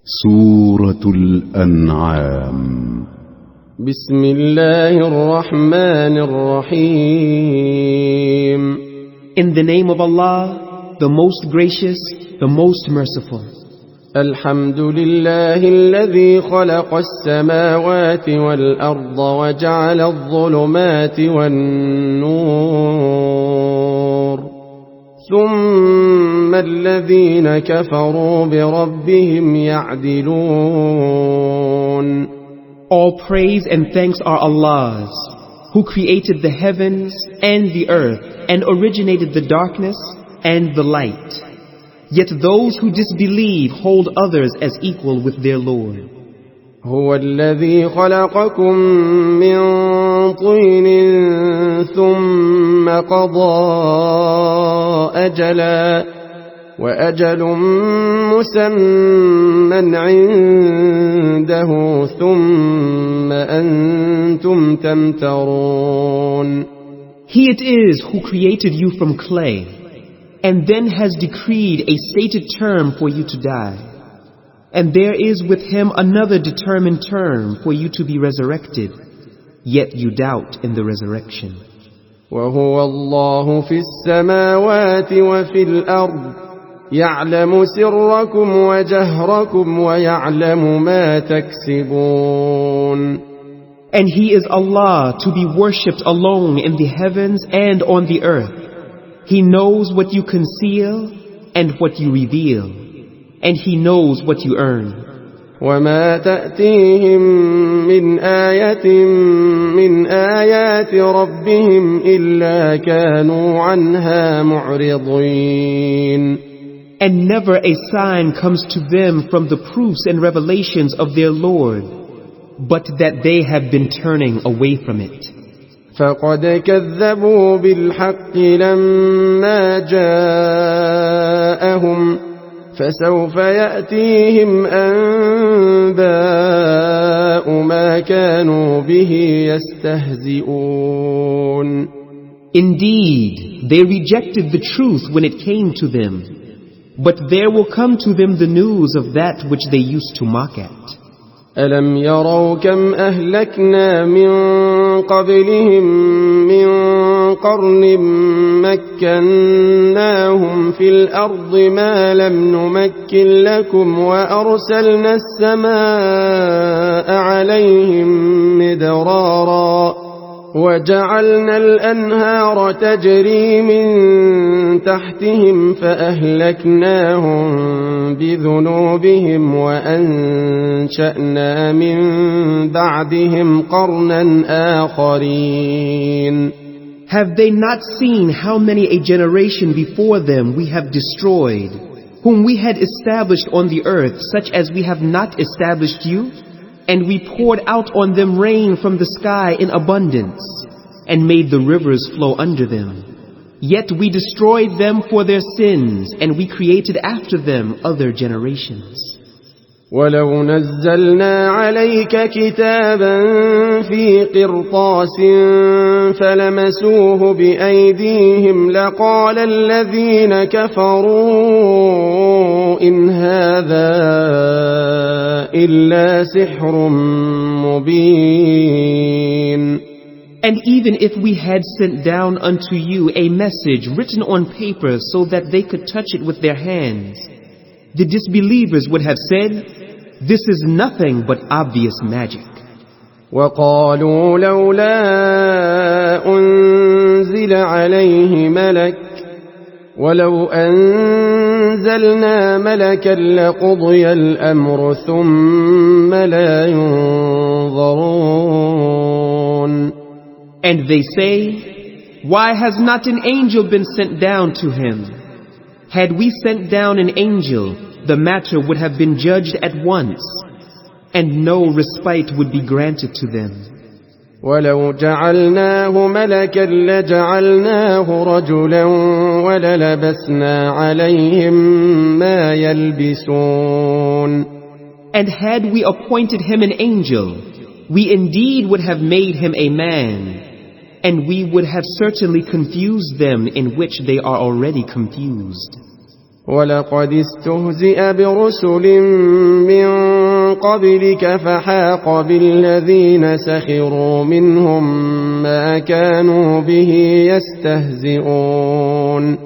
سورة الأنعام. بسم الله الرحمن الرحيم. In the name of Allah, the most gracious, the most merciful. الحمد لله الذي خلق السماوات والأرض وجعل الظلمات والنور ثم الذين كفروا بربهم يعدلون. All praise and thanks are Allah's, who created the heavens and the earth and originated the darkness and the light. Yet those who disbelieve hold others as equal with their Lord. هو الذي خلقكم من طين ثم قضى أجلا وأجل مسمى عنده ثم أنتم تمترون. He it is who created you from clay, and then has decreed a stated term for you to die. And there is with him another determined term for you to be resurrected, yet you doubt in the resurrection. وهو الله في السماوات وفي الأرض يعلم سركم وجهركم ويعلم ما تكسبون. And He is Allah to be worshipped alone in the heavens and on the earth. He knows what you conceal and what you reveal, and He knows what you earn. وما تأتيهم من آية من آيات ربهم إلا كانوا عنها معرضين. And never a sign comes to them from the proofs and revelations of their Lord, but that they have been turning away from it. فقد كذبوا بالحق لما جاءهم فسوف يأتيهم أنباء ما كانوا به يستهزئون. Indeed, they rejected the truth when it came to them, but there will come to them the news of that which they used to mock at. ألم يروا كم أهلكنا من قبلهم من قرن مكناهم في الأرض ما لم نمكن لكم وأرسلنا السماء عليهم مدرارا وجعلنا الأنهار تجري من تحتهم فأهلكناهم بذنوبهم وأنشأنا من بعدهم قرنا آخرين. Have they not seen how many a generation before them we have destroyed, whom we had established on the earth such as we have not established you? And we poured out on them rain from the sky in abundance, and made the rivers flow under them. Yet we destroyed them for their sins, and we created after them other generations. ولو نزلنا عليك كتابا في قرطاس فلمسوه بأيديهم لقال الذين كفروا إن هذا إلا سحر مبين. And even if we had sent down unto you a message written on paper so that they could touch it with their hands, the disbelievers would have said, this is nothing but obvious magic. وقالوا لولا أنزل عليه ملك ولو أنزلنا ملكا لقضي الأمر ثم لا ينظرون. And they say, why has not an angel been sent down to him? Had we sent down an angel, the matter would have been judged at once, and no respite would be granted to them. ولو جعلناه ملكا لجعلناه رجلا وللبسنا عليهم ما يلبسون. And had we appointed him an angel, we indeed would have made him a man, and we would have certainly confused them in which they are already confused. ولقد استهزئ برسل من قبلك فحاق بالذين سخروا منهم ما كانوا به يستهزئون.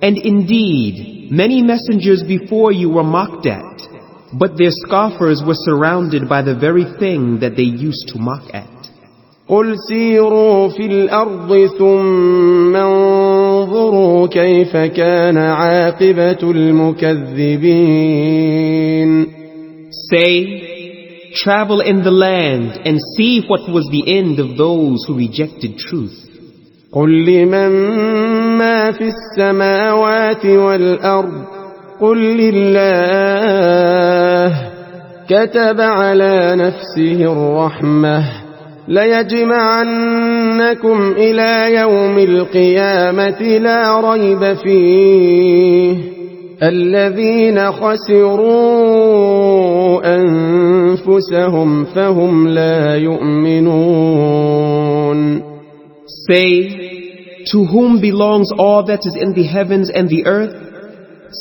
And indeed, many messengers before you were mocked at, but their scoffers were surrounded by the very thing that they used to mock at. قل سيروا في الأرض ثم انظروا كيف كان عاقبة المكذبين. Say, travel in the land and see what was the end of those who rejected truth. قل لمن ما في السماوات والأرض قل لله كتب على نفسه الرحمة ليجمعنكم إلى يوم القيامة لا ريب فيه الذين خسروا أنفسهم فهم لا يؤمنون. Say, to whom belongs all that is in the heavens and the earth?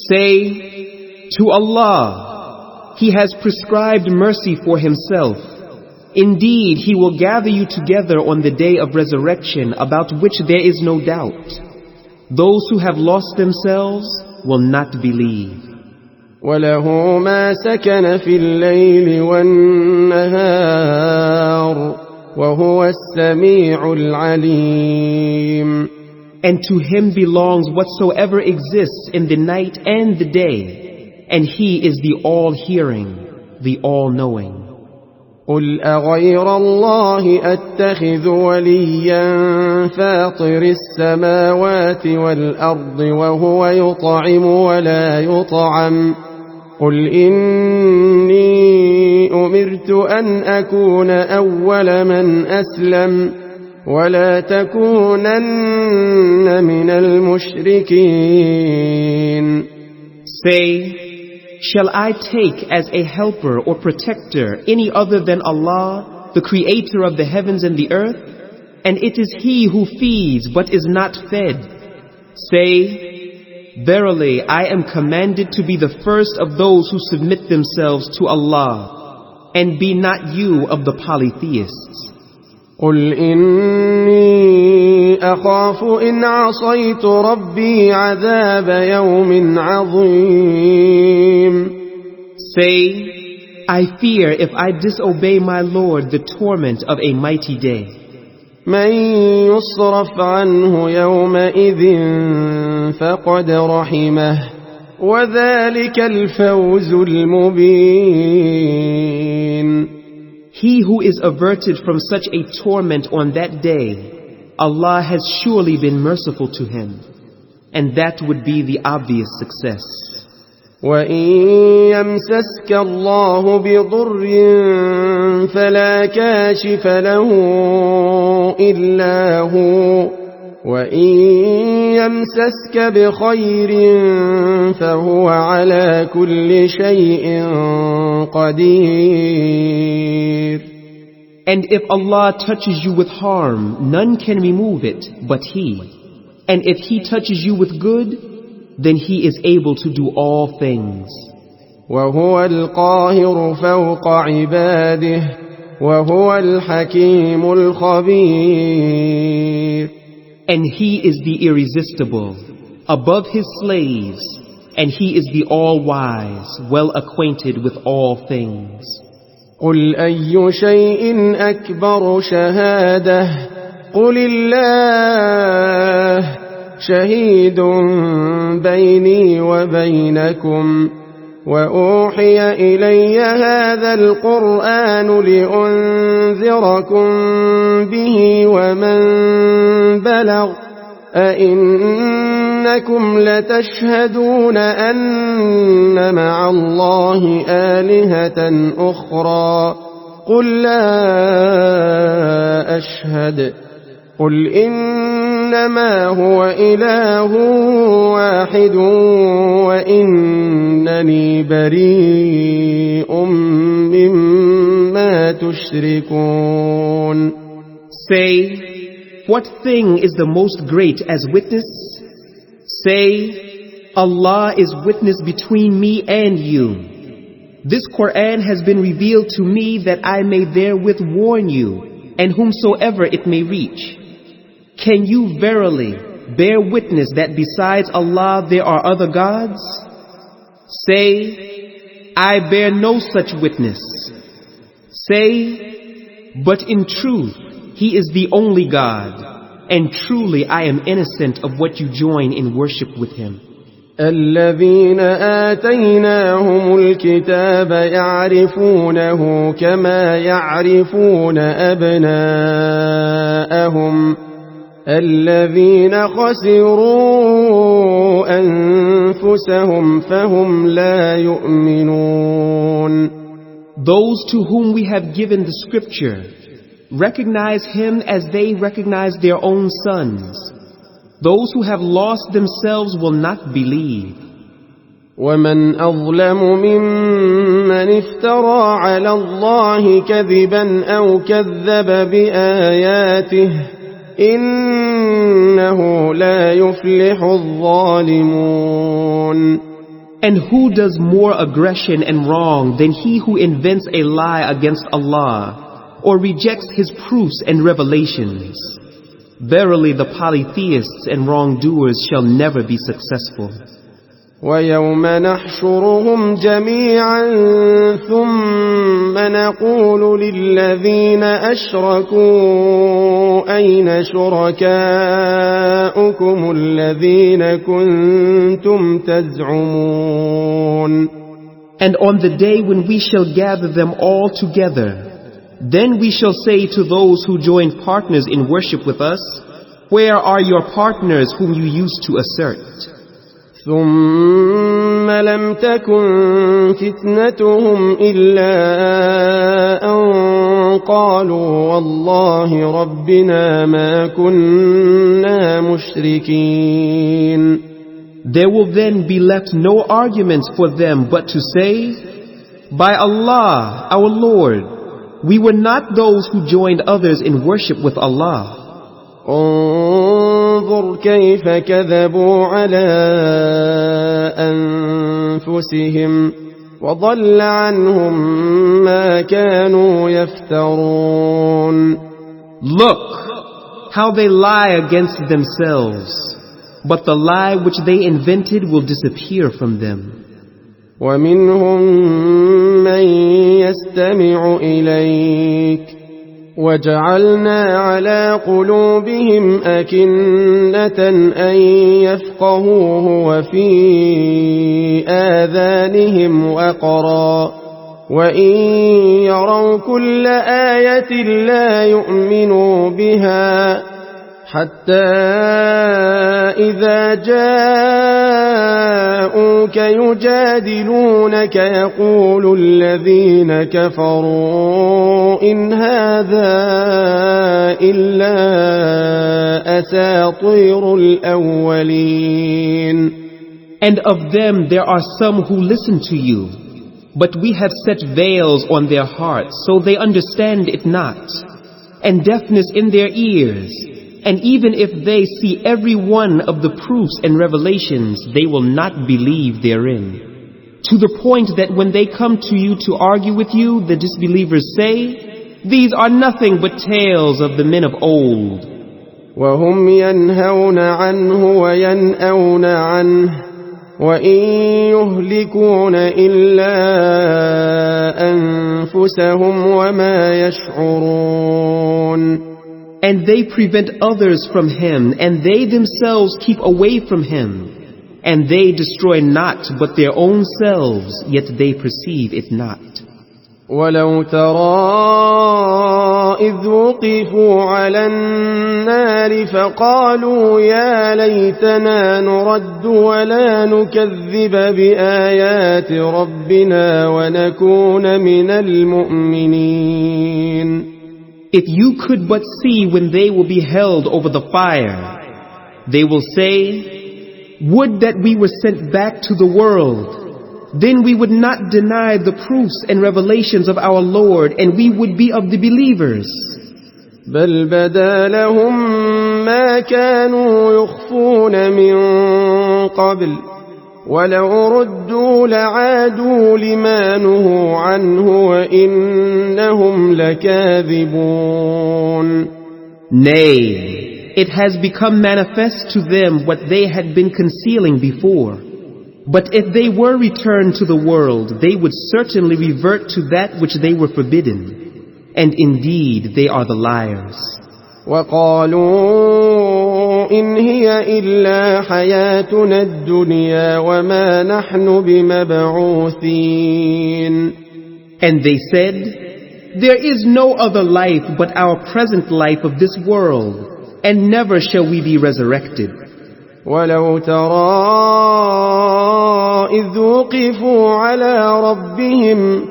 Say, to Allah. He has prescribed mercy for Himself. Indeed, He will gather you together on the day of resurrection, about which there is no doubt. Those who have lost themselves will not believe. وله ما سكن في الليل والنهار وهو السميع العليم. And to Him belongs whatsoever exists in the night and the day, and He is the all-hearing, the all-knowing. قل أغير الله أتخذ وليا فاطر السماوات والأرض وهو يطعم ولا يطعم قل إني أمرت أن أكون أول من أسلم ولا تكونن من المشركين. Say, shall I take as a helper or protector any other than Allah, the creator of the heavens and the earth? And it is He who feeds but is not fed. Say, verily I am commanded to be the first of those who submit themselves to Allah, and be not you of the polytheists. قل إني أخاف إن عصيت ربي عذاب يوم عظيم. Say, I fear if I disobey my Lord the torment of a mighty day. من يصرف عنه يومئذ فقد رحمه وذلك الفوز المبين. He who is averted from such a torment on that day, Allah has surely been merciful to him, and that would be the obvious success. وَإِن يَمْسَسْكَ اللَّهُ بِضُرٍّ فَلَا كَاشِفَ لَهُ إِلَّا هُوَ وَإِن يَمْسَسْكَ بِخَيْرٍ فَهُوَ عَلَى كُلِّ شَيْءٍ قَدِيرٌ. And if Allah touches you with harm, none can remove it but He. And if He touches you with good, then He is able to do all things. وَهُوَ الْقَاهِرُ فَوْقَ عِبَادِهِ وَهُوَ الْحَكِيمُ الْخَبِيرُ. And He is the irresistible, above His slaves, and He is the all-wise, well-acquainted with all things. قُلْ أَيُّ شَيْءٍ أَكْبَرُ شَهَادَةً قُلِ اللَّهُ شَهِيدٌ بَيْنِي وَبَيْنَكُمْ وَأُوحِيَ إِلَيَّ هَذَا الْقُرْآنُ لِأُنذِرَكُم بِهِ وَمَن بَلَغَ أَئِنَّكُمْ لَتَشْهَدُونَ أَنَّ مَعَ اللَّهِ آلِهَةً أُخْرَى قُل لَّا أَشْهَدُ قُلْ إِنَّمَا هُوَ إِلَٰهٌ وَاحِدٌ وَإِنَّنِي بَرِيءٌ مِّمَّا تُشْرِكُونَ. Say, what thing is the most great as witness? Say, Allah is witness between me and you. This Quran has been revealed to me that I may therewith warn you, and whomsoever it may reach. Can you verily bear witness that besides Allah there are other gods? Say, I bear no such witness. Say, but in truth, He is the only God, and truly I am innocent of what you join in worship with Him. الذين آتيناهم الكتاب يعرفونه كما يعرفون أبناءهم الذين خسروا أنفسهم فهم لا يؤمنون. Those to whom we have given the scripture recognize Him as they recognize their own sons. Those who have lost themselves will not believe. ومن أظلم ممن افترى على الله كذبا أو كذب بآياته إنه لا يفلح الظالمون. And who does more aggression and wrong than he who invents a lie against Allah or rejects His proofs and revelations? Verily the polytheists and wrongdoers shall never be successful. ويوم نحشرهم جميعا ثم نقول للذين أشركوا أين شركاؤكم الذين كنتم تزعمون. And on the day when we shall gather them all together, then we shall say to those who joined partners in worship with us, where are your partners whom you used to assert? ثم لم تكن فتنتهم إلا أن قالوا والله ربنا ما كنا مشركين. There will then be left no arguments for them but to say, by Allah, our Lord, we were not those who joined others in worship with Allah. انظر كيف كذبوا على أنفسهم وضل عنهم ما كانوا يفترون. Look how they lie against themselves, but the lie which they invented will disappear from them. ومنهم من يستمع إليك وجعلنا على قلوبهم أكنة أن يفقهوه وفي آذانهم وقرا وإن يروا كل آية لا يؤمنوا بها حتى إذا جاءوك يجادلونك يقول الذين كفروا إن هذا إلا أساطير الأولين. And of them there are some who listen to you, but we have set veils on their hearts so they understand it not, and deafness in their ears. And even if they see every one of the proofs and revelations, they will not believe therein. To the point that when they come to you to argue with you, the disbelievers say, these are nothing but tales of the men of old. وهم ينهون عنه وينأون عنه وإن يهلكون إلا أنفسهم وما يشعرون. And they prevent others from Him, and they themselves keep away from Him. And they destroy not but their own selves, yet they perceive it not. ولو ترى إذ وقفوا على النار فقالوا يا ليتنا نرد ولا نكذب بآيات ربنا ونكون من المؤمنين. If you could but see when they will be held over the fire, they will say, would that we were sent back to the world. Then we would not deny the proofs and revelations of our Lord, and we would be of the believers. بل بدا لهم ما كانوا يخفون من قبل ولو ردوا لعادوا لما نهوا عنه وإنهم لكاذبون. Nay, it has become manifest to them what they had been concealing before. But if they were returned to the world, they would certainly revert to that which they were forbidden. And indeed, they are the liars. وقالوا إن هي إلا حياتنا الدنيا وما نحن بمبعوثين. And they said, there is no other life but our present life of this world, and never shall we be resurrected. ولو ترى إذ وقفوا على ربهم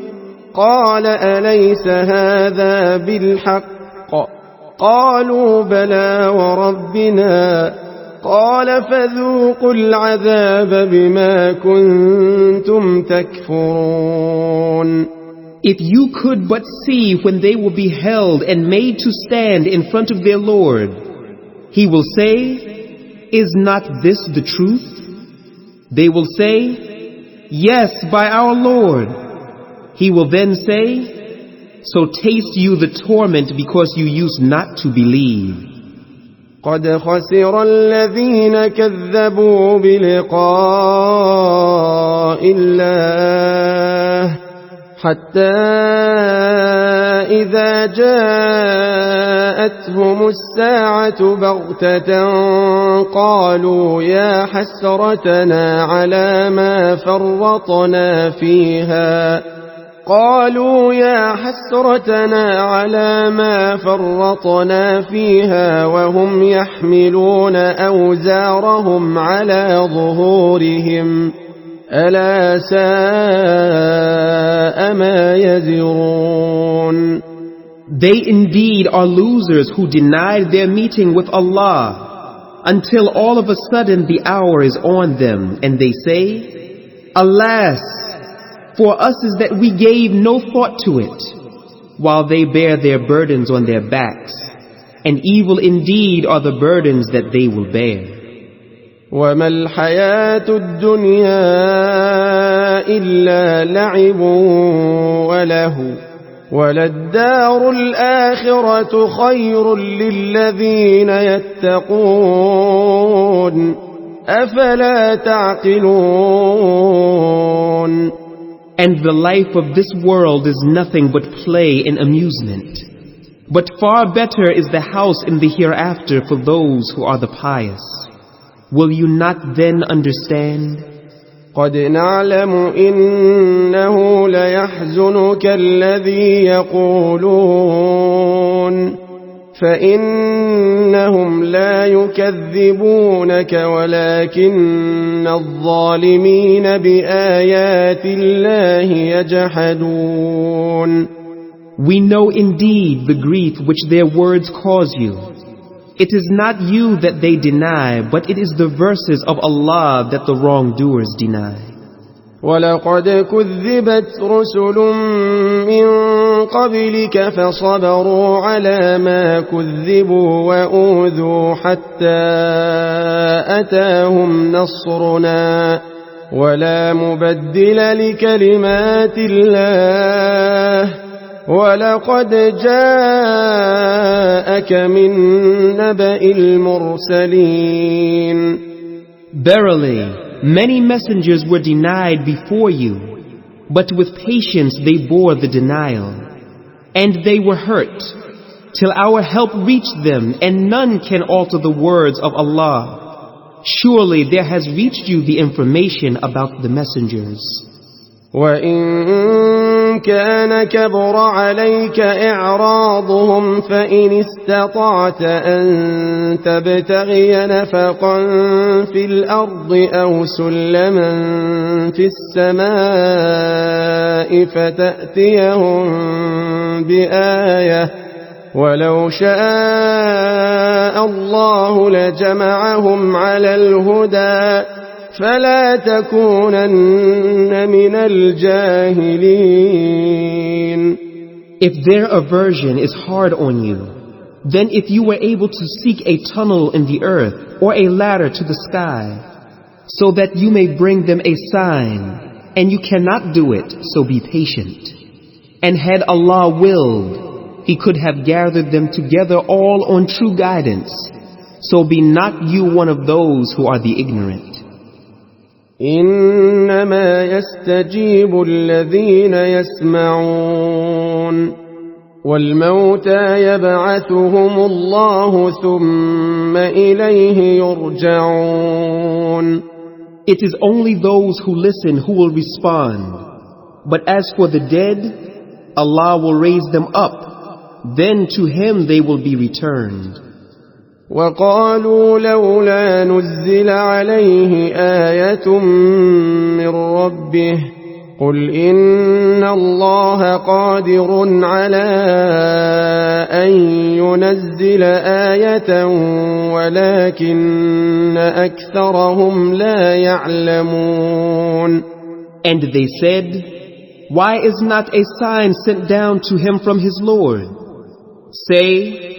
قال أليس هذا بالحق قالوا بلى وربنا قال فذوقوا العذاب بما كنتم تكفرون. If you could but see when they will be held and made to stand in front of their Lord, He will say, is not this the truth? They will say, yes, by our Lord. He will then say, so taste you the torment because you used not to believe. قد خسر الذين كذبوا بلقاء الله حتى إذا جاءتهم الساعة بغتة قالوا يا حسرتنا على ما فرطنا فيها وهم يحملون أوزارهم على ظهورهم ألا ساء ما يزرون. They indeed are losers who denied their meeting with Allah until all of a sudden the hour is on them and they say, alas, for us is that we gave no thought to it, while they bear their burdens on their backs, and evil indeed are the burdens that they will bear. وما الحياة الدنيا إلا لعب وله وللدار الآخرة خير للذين يتقون أفلا تعقلون. And the life of this world is nothing but play and amusement. But far better is the house in the hereafter for those who are the pious. Will you not then understand? قد نعلم إنه ليحزنك الذي يقولون فإنهم لا يكذبونك ولكن الظالمين بآيات الله يجحدون. We know indeed the grief which their words cause you. It is not you that they deny, but it is the verses of Allah that the wrongdoers deny. وَلَقَدْ كُذِّبَتْ رُسُلٌ مِّن قَبْلِكَ فَصَبَرُوا عَلَى مَا كُذِّبُوا وَأُوذُوا حَتَّى أَتَاهُمْ نَصْرُنَا وَلَا مُبَدِّلَ لِكَلِمَاتِ اللَّهِ وَلَقَدْ جَاءَكَ مِن نَّبَإِ الْمُرْسَلِينَ. Verily, many messengers were denied before you, but with patience they bore the denial. And they were hurt, till our help reached them, and none can alter the words of Allah. Surely there has reached you the information about the messengers. وَإِن كَانَ كَبُرَ عَلَيْكَ إِعْرَاضُهُمْ فَإِنِ اسْتَطَعْتَ أَن تَبْتَغِيَ نَفَقًا فِي الْأَرْضِ أَوْ سُلَّمًا فِي السَّمَاءِ فَتَأْتِيَهُم بِآيَةٍ وَلَوْ شَاءَ اللَّهُ لَجَمَعَهُمْ عَلَى الْهُدَى فلا تكونن من الجاهلين. If their aversion is hard on you, then if you were able to seek a tunnel in the earth or a ladder to the sky, so that you may bring them a sign, and you cannot do it, so be patient. And had Allah willed, He could have gathered them together all on true guidance, so be not you one of those who are the ignorant. إنما يستجيب الذين يسمعون والموتى يبعثهم الله ثم إليه يرجعون. It is only those who listen who will respond. But as for the dead, Allah will raise them up. Then to Him they will be returned. وقالوا لولا نزل عليه آية من ربه قل إن الله قادر على أن ينزل آية ولكن أكثرهم لا يعلمون. And they said, why is not a sign sent down to him from his Lord? Say,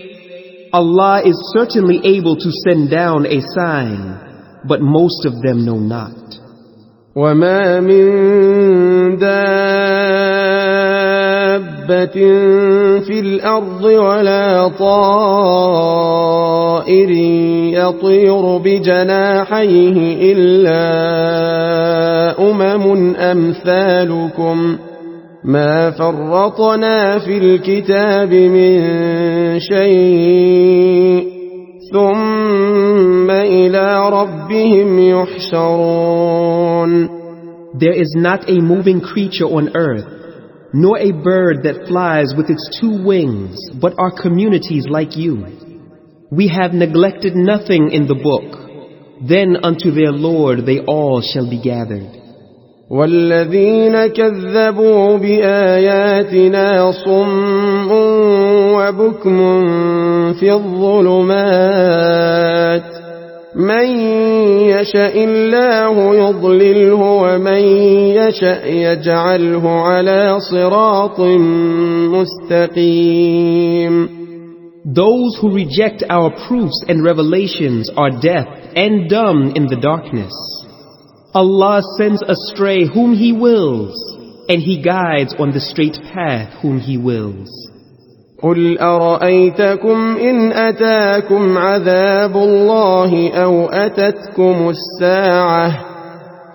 Allah is certainly able to send down a sign, but most of them know not. وما من دابة في الأرض ولا طائر يطير بجناحيه إلا أمثالكم ما فرطنا في الكتاب من شيء ثم إلى ربهم يحشرون. There is not a moving creature on earth, nor a bird that flies with its two wings, but are communities like you. We have neglected nothing in the book. Then unto their Lord they all shall be gathered. والذين كذبوا بآياتنا صم وبكم في الظلمات من يشاء الله يضلله ومن يشاء يجعله على صراط مستقيم. Those who reject our proofs and revelations are deaf and dumb in the darkness. Allah sends astray whom He wills, and He guides on the straight path whom He wills. قل أرأيتكم إن أتاكم عذاب الله أو أتتكم الساعة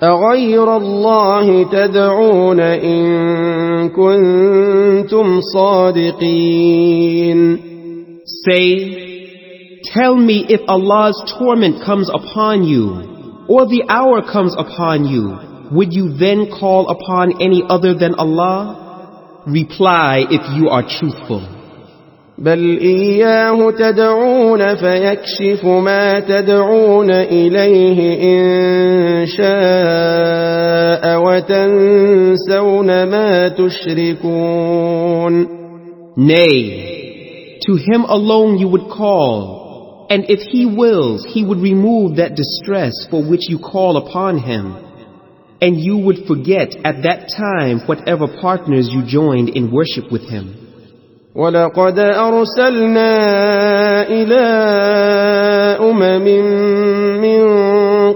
أغير الله تدعون إن كنتم صادقين. Say, tell me if Allah's torment comes upon you, or the hour comes upon you, would you then call upon any other than Allah? Reply if you are truthful. بل إياه تدعون فيكشف ما تدعون إليه إن شاء وتنسون ما تشركون. Nay, to Him alone you would call, and if He wills, He would remove that distress for which you call upon Him, and you would forget at that time whatever partners you joined in worship with Him. وَلَقَدْ أَرْسَلْنَا إِلَىٰ مِن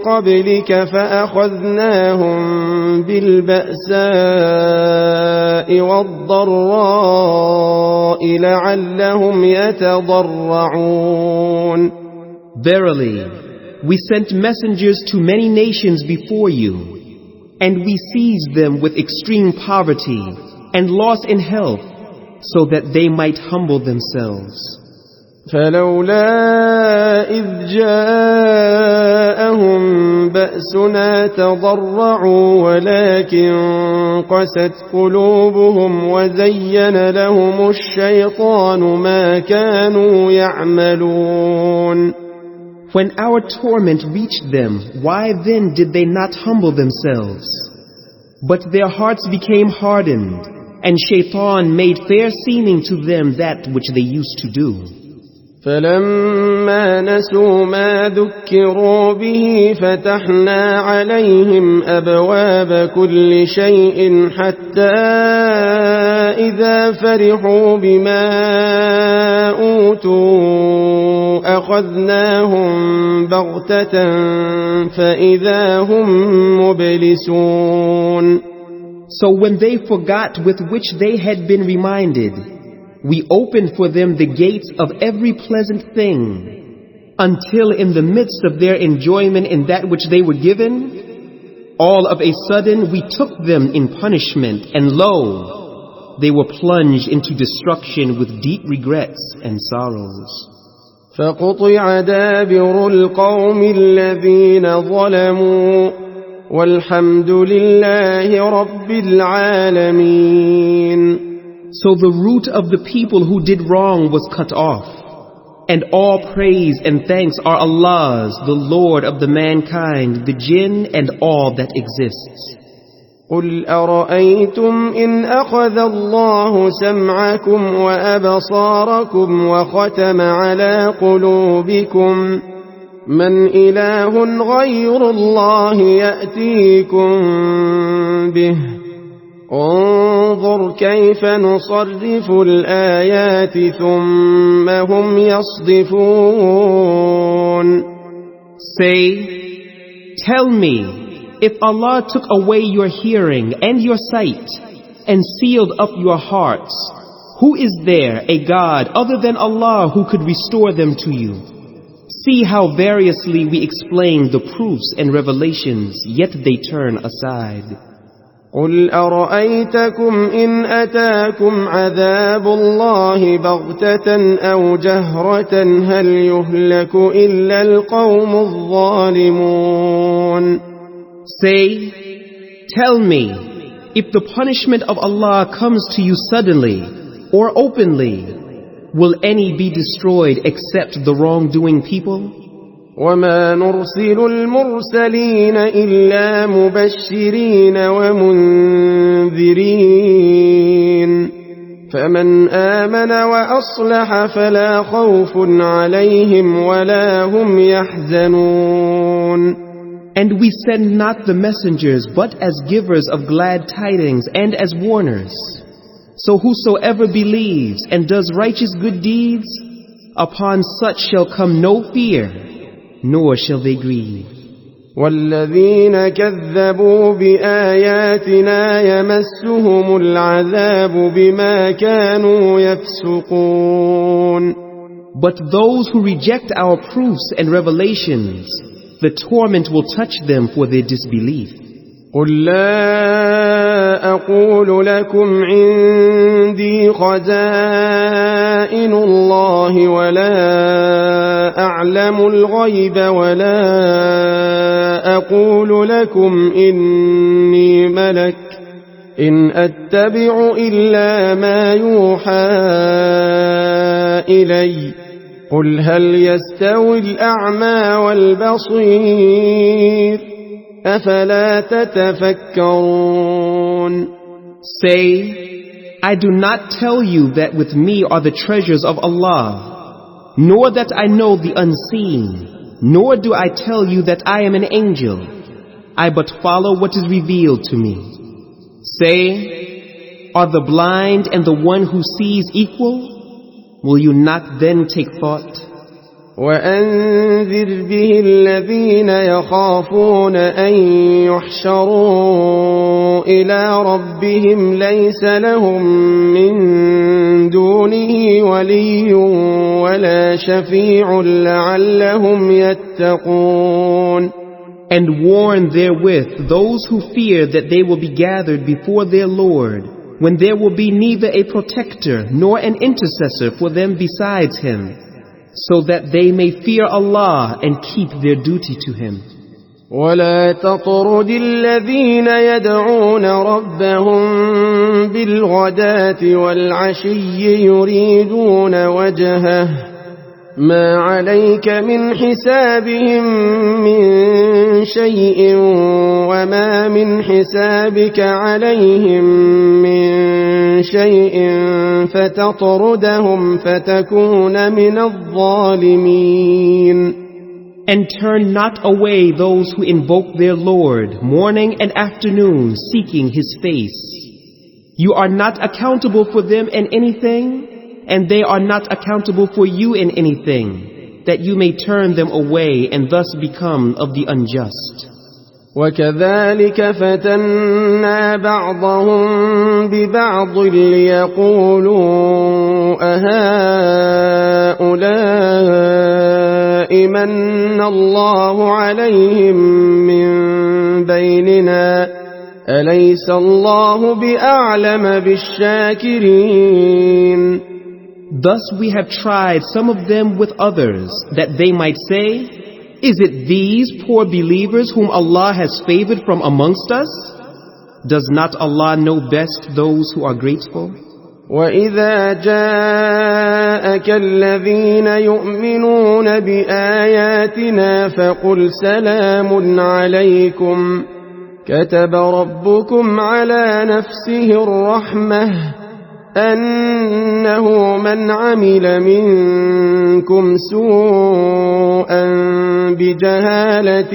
قَبْلِكَ فَأَخَذْنَاهُم بِالْبَأْسَاءِ وَالضَّرَّاءِ لَعَلَّهُمْ يَتَضَرَّعُونَ. Verily, we sent messengers to many nations before you, and we seized them with extreme poverty and loss in health, so that they might humble themselves. فلولا إذ جاءهم بأسنا تضرعوا ولكن قست قلوبهم وزين لهم الشيطان ما كانوا يعملون. When our torment reached them, why then did they not humble themselves? But their hearts became hardened, and Shaitan made fair seeming to them that which they used to do. فلما نسوا ما ذكروا به فتحنا عليهم أبواب كل شيء حتى إذا فرحوا بما أوتوا أخذناهم بغتة فإذا هم مبلسون. So when they forgot with which they had been reminded, we opened for them the gates of every pleasant thing, until in the midst of their enjoyment in that which they were given, all of a sudden we took them in punishment, and lo, they were plunged into destruction with deep regrets and sorrows. فقطع دابر القوم الذين ظلموا والحمد لله رب العالمين. So the root of the people who did wrong was cut off, and all praise and thanks are Allah's, the Lord of the mankind, the jinn, and all that exists. قل أرأيتم إن أخذ الله سمعكم وأبصاركم وختم على قلوبكم من إله غير الله يأتيكم به انظر كيف نصرف الآيات ثم هم يصدفون. Say, tell me, if Allah took away your hearing and your sight and sealed up your hearts, who is there a God other than Allah who could restore them to you? See how variously we explain the proofs and revelations, yet they turn aside. قل أرأيتكم إن أتاكم عذاب الله بغتة أو جهرة هل يهلك إلا القوم الظالمون. Say, tell me, if the punishment of Allah comes to you suddenly or openly, will any be destroyed except the wrongdoing people? وما نرسل المرسلين إلا مبشرين ومنذرين فمن آمن وأصلح فلا خوف عليهم ولا هم يحزنون. And we send not the messengers but as givers of glad tidings and as warners. So whosoever believes and does righteous good deeds, upon such shall come no fear, nor shall they grieve. والذين كذبوا بآياتنا يمسهم العذاب بما كانوا يفسقون. But those who reject our proofs and revelations, the torment will touch them for their disbelief. قل لا أقول لكم عندي خزائن الله ولا أعلم الغيب ولا أقول لكم إني ملك إن أتبع إلا ما يوحى إلي قل هل يستوي الأعمى والبصير أفلا تتفكرون. Say, I do not tell you that with me are the treasures of Allah, nor that I know the unseen, nor do I tell you that I am an angel. I but follow what is revealed to me. Say, are the blind and the one who sees equal? Will you not then take thought? وأنذر به الذين يخافون أن يحشروا إلى ربهم ليس لهم من دونه ولي ولا شفيع لعلهم يتقون. And warn therewith those who fear that they will be gathered before their Lord, when there will be neither a protector nor an intercessor for them besides Him, so that they may fear Allah and keep their duty to Him. ولا تطرد الذين يدعون ربهم بالغداة والعشي يريدون وجهه ما عليك من حسابهم من شيء وما من حسابك عليهم من شيء فتطردهم فتكون من الظالمين. And turn not away those who invoke their Lord morning and afternoon seeking His face. You are not accountable for them in anything, and they are not accountable for you in anything, that you may turn them away and thus become of the unjust. وكذلك فتنا بعضهم ببعض ليقولوا أهؤلاء من الله عليهم من بيننا أليس الله بأعلم بالشاكرين. Thus we have tried some of them with others, that they might say, is it these poor believers whom Allah has favored from amongst us? Does not Allah know best those who are grateful? وَإِذَا جَاءَكَ الَّذِينَ يُؤْمِنُونَ بِآيَاتِنَا فَقُلْ سَلَامٌ عَلَيْكُمْ كَتَبَ رَبُّكُمْ عَلَى نَفْسِهِ الرَّحْمَةَ أنه من عمل منكم سوءا بجهالة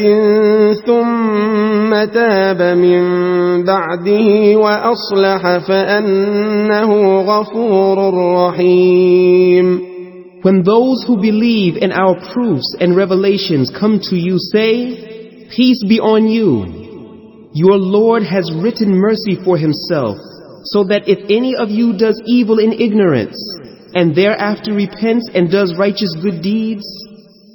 ثم تاب من بعده وأصلح فأنه غفور رحيم. When those who believe in our proofs and revelations come to you, say, peace be on you. Your Lord has written mercy for Himself, so that if any of you does evil in ignorance, and thereafter repents and does righteous good deeds,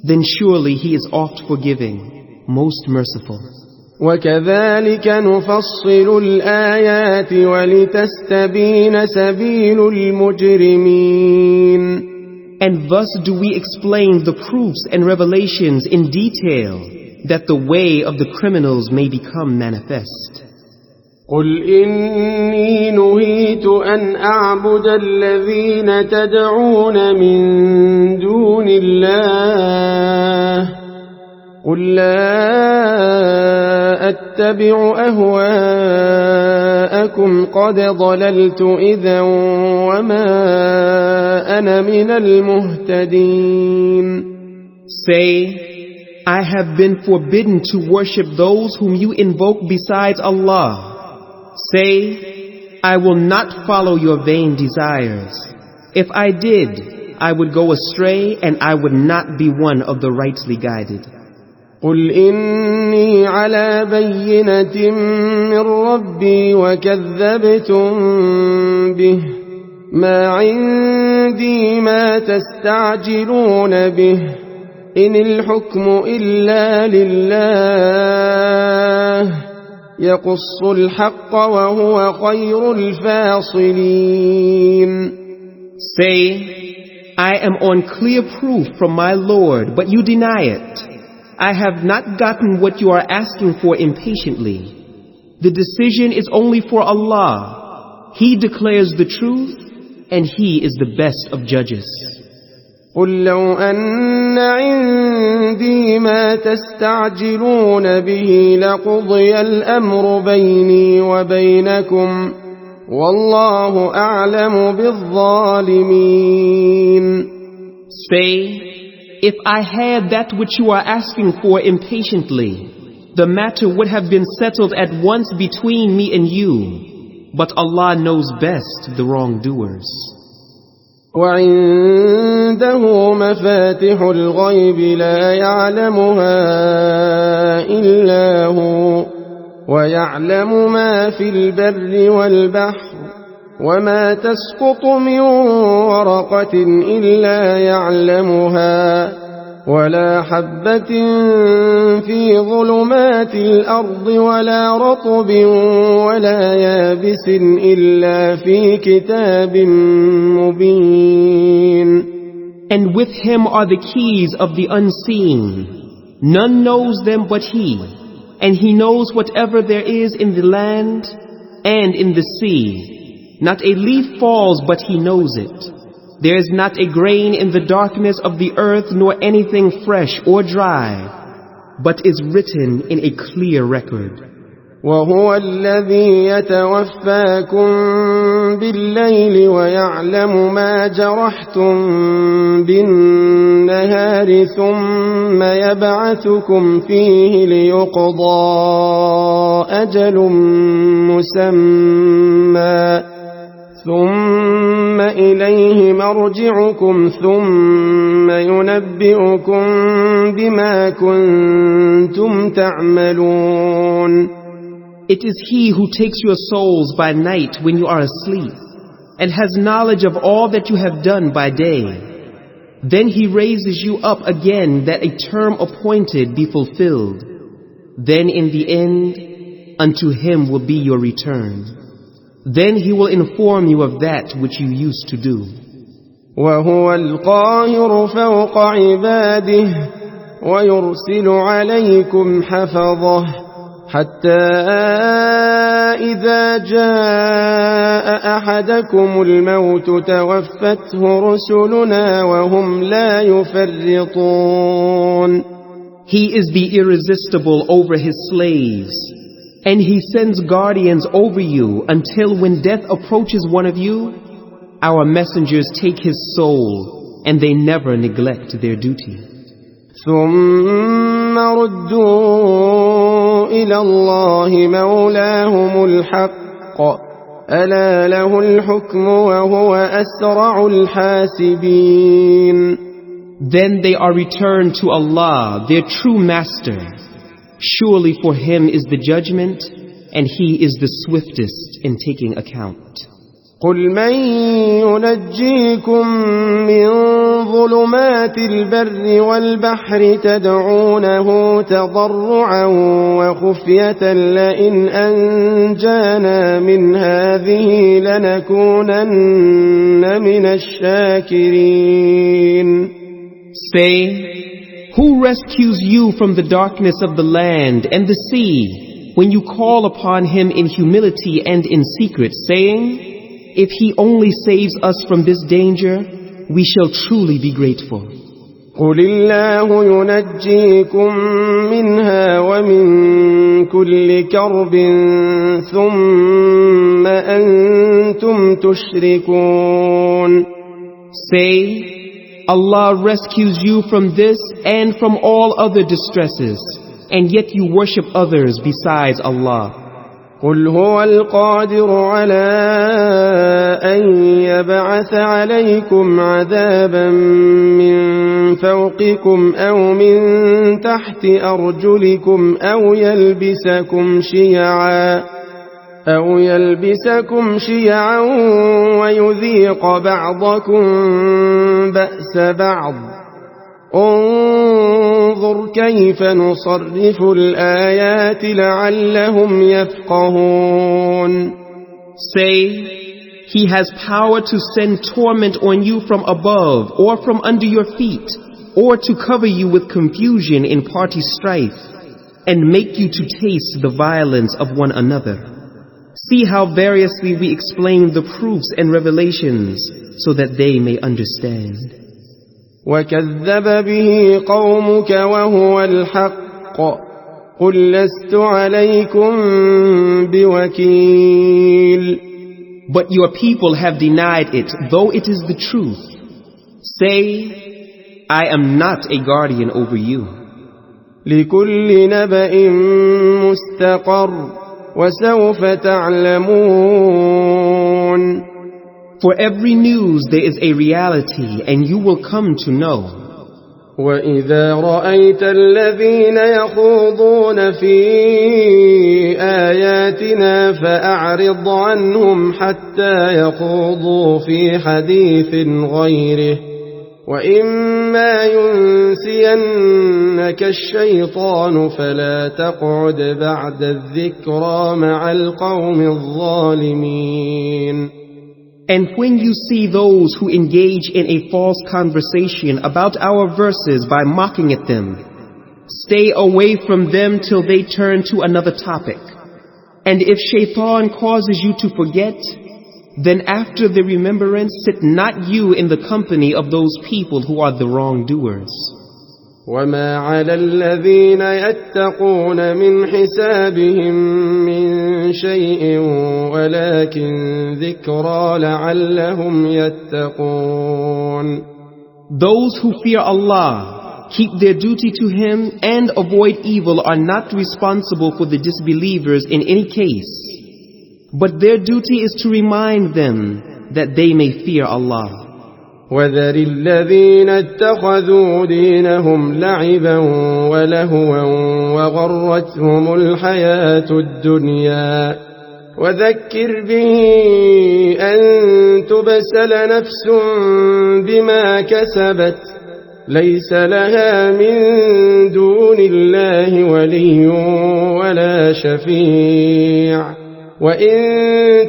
then surely He is oft forgiving, most merciful. وَكَذَلِكَ نُفَصِّلُ الْآيَاتِ وَلِتَسْتَبِينَ سَبِيلُ الْمُجْرِمِينَ. And thus do we explain the proofs and revelations in detail, that the way of the criminals may become manifest. قل إني نهيت أن أعبد الذين تدعون من دون الله قل لا أتبع أهواءكم قد ضللت إذا وما أنا من المهتدين. Say, I have been forbidden to worship those whom you invoke besides Allah. Say, I will not follow your vain desires. If I did, I would go astray and I would not be one of the rightly guided. قل إني على بينة من ربي وكذبتم به ما عندي ما تستعجلون به إن الحكم إلا لله يقص الحق وهو خير الفاصلين. Say, I am on clear proof from my Lord, but you deny it. I have not gotten what you are asking for impatiently. The decision is only for Allah. He declares the truth, and He is the best of judges. قل لو أن عندي ما تستعجلون به لقضي الأمر بيني وبينكم والله أعلم بالظالمين. Say, if I had that which you are asking for impatiently, the matter would have been settled at once between me and you, but Allah knows best the wrongdoers. وعنده مفاتح الغيب لا يعلمها إلا هو ويعلم ما في البر والبحر وما تسقط من ورقة إلا يعلمها ولا حبة في ظلمات الأرض ولا رطب ولا يابس إلا في كتاب مبين. And with Him are the keys of the unseen. None knows them but He, and He knows whatever there is in the land and in the sea. Not a leaf falls but He knows it. There is not a grain in the darkness of the earth nor anything fresh or dry, but is written in a clear record. وهو الذي يتوفاكم بالليل ويعلم ما جرحتم بالنهار ثم يبعثكم فيه ليقضى أجل مسمى ثم إليه مرجعكم ثم ينبئكم بما كنتم تعملون. It is He who takes your souls by night when you are asleep, and has knowledge of all that you have done by day. Then He raises you up again that a term appointed be fulfilled. Then in the end, unto Him will be your return. Then He will inform you of that which you used to do. وهو القاهر فوق عباده ويرسل عليكم حفظه حتى إذا جاء أحدكم الموت توفته رسلنا وهم لا يفرطون. He is the irresistible over His slaves, and He sends guardians over you until when death approaches one of you, our messengers take his soul, and they never neglect their duty. ثم ردوا إلى الله مولاهم الحق ألا له الحكم وهو أسرع الحاسبين. Then they are returned to Allah, their true master. Surely for Him is the judgment, and He is the swiftest in taking account. قل من ينجيكم من ظلمات البر والبحر تدعونه تضرعا وخفية لئن أنجانا من هذه لنكونن من الشاكرين. Say, who rescues you from the darkness of the land and the sea when you call upon Him in humility and in secret, saying, if He only saves us from this danger, we shall truly be grateful. قل الله ينجيكم منها ومن كل كرب ثم أنتم تشركون. Say, Allah rescues you from this and from all other distresses, and yet you worship others besides Allah. قل هو القادر على أن يبعث عليكم عذابا من فوقكم أو من تحت أرجلكم أو يلبسكم شيعا ويذيق بعضكم بأس بعض. انظر كيف نصرف الآيات لعلهم يفقهون. Say, He has power to send torment on you from above or from under your feet, or to cover you with confusion in party strife, and make you to taste the violence of one another. See how variously we explain the proofs and revelations so that they may understand. وكذب به قومك وهو الحق قل لست عليكم بوكيل. But your people have denied it, though it is the truth. Say, I am not a guardian over you. لكل نبأ مستقر وسوف تعلمون. For every news there is a reality, and you will come to know. وإذا رأيت الذين يخوضون في آياتنا فأعرض عنهم حتى يخوضوا في حديث غيره وإما ينسينك الشيطان فلا تقعد بعد الذكرى مع القوم الظالمين. And when you see those who engage in a false conversation about our verses by mocking at them, stay away from them till they turn to another topic. And if shaitan causes you to forget, Then after the remembrance, sit not you in the company of those people who are the wrongdoers. وما على الذين يتقون من حسابهم من شيء ولكن ذكرى لعلهم يتقون. Those who fear Allah, keep their duty to Him and avoid evil are not responsible for the disbelievers in any case. But their duty is to remind them that they may fear Allah. وذر الذين اتخذوا دينهم لعبا ولهوا وغرتهم الحياة الدنيا وذكر به أن تبسل نفس بما كسبت ليس لها من دون الله ولي ولا شفيع وإن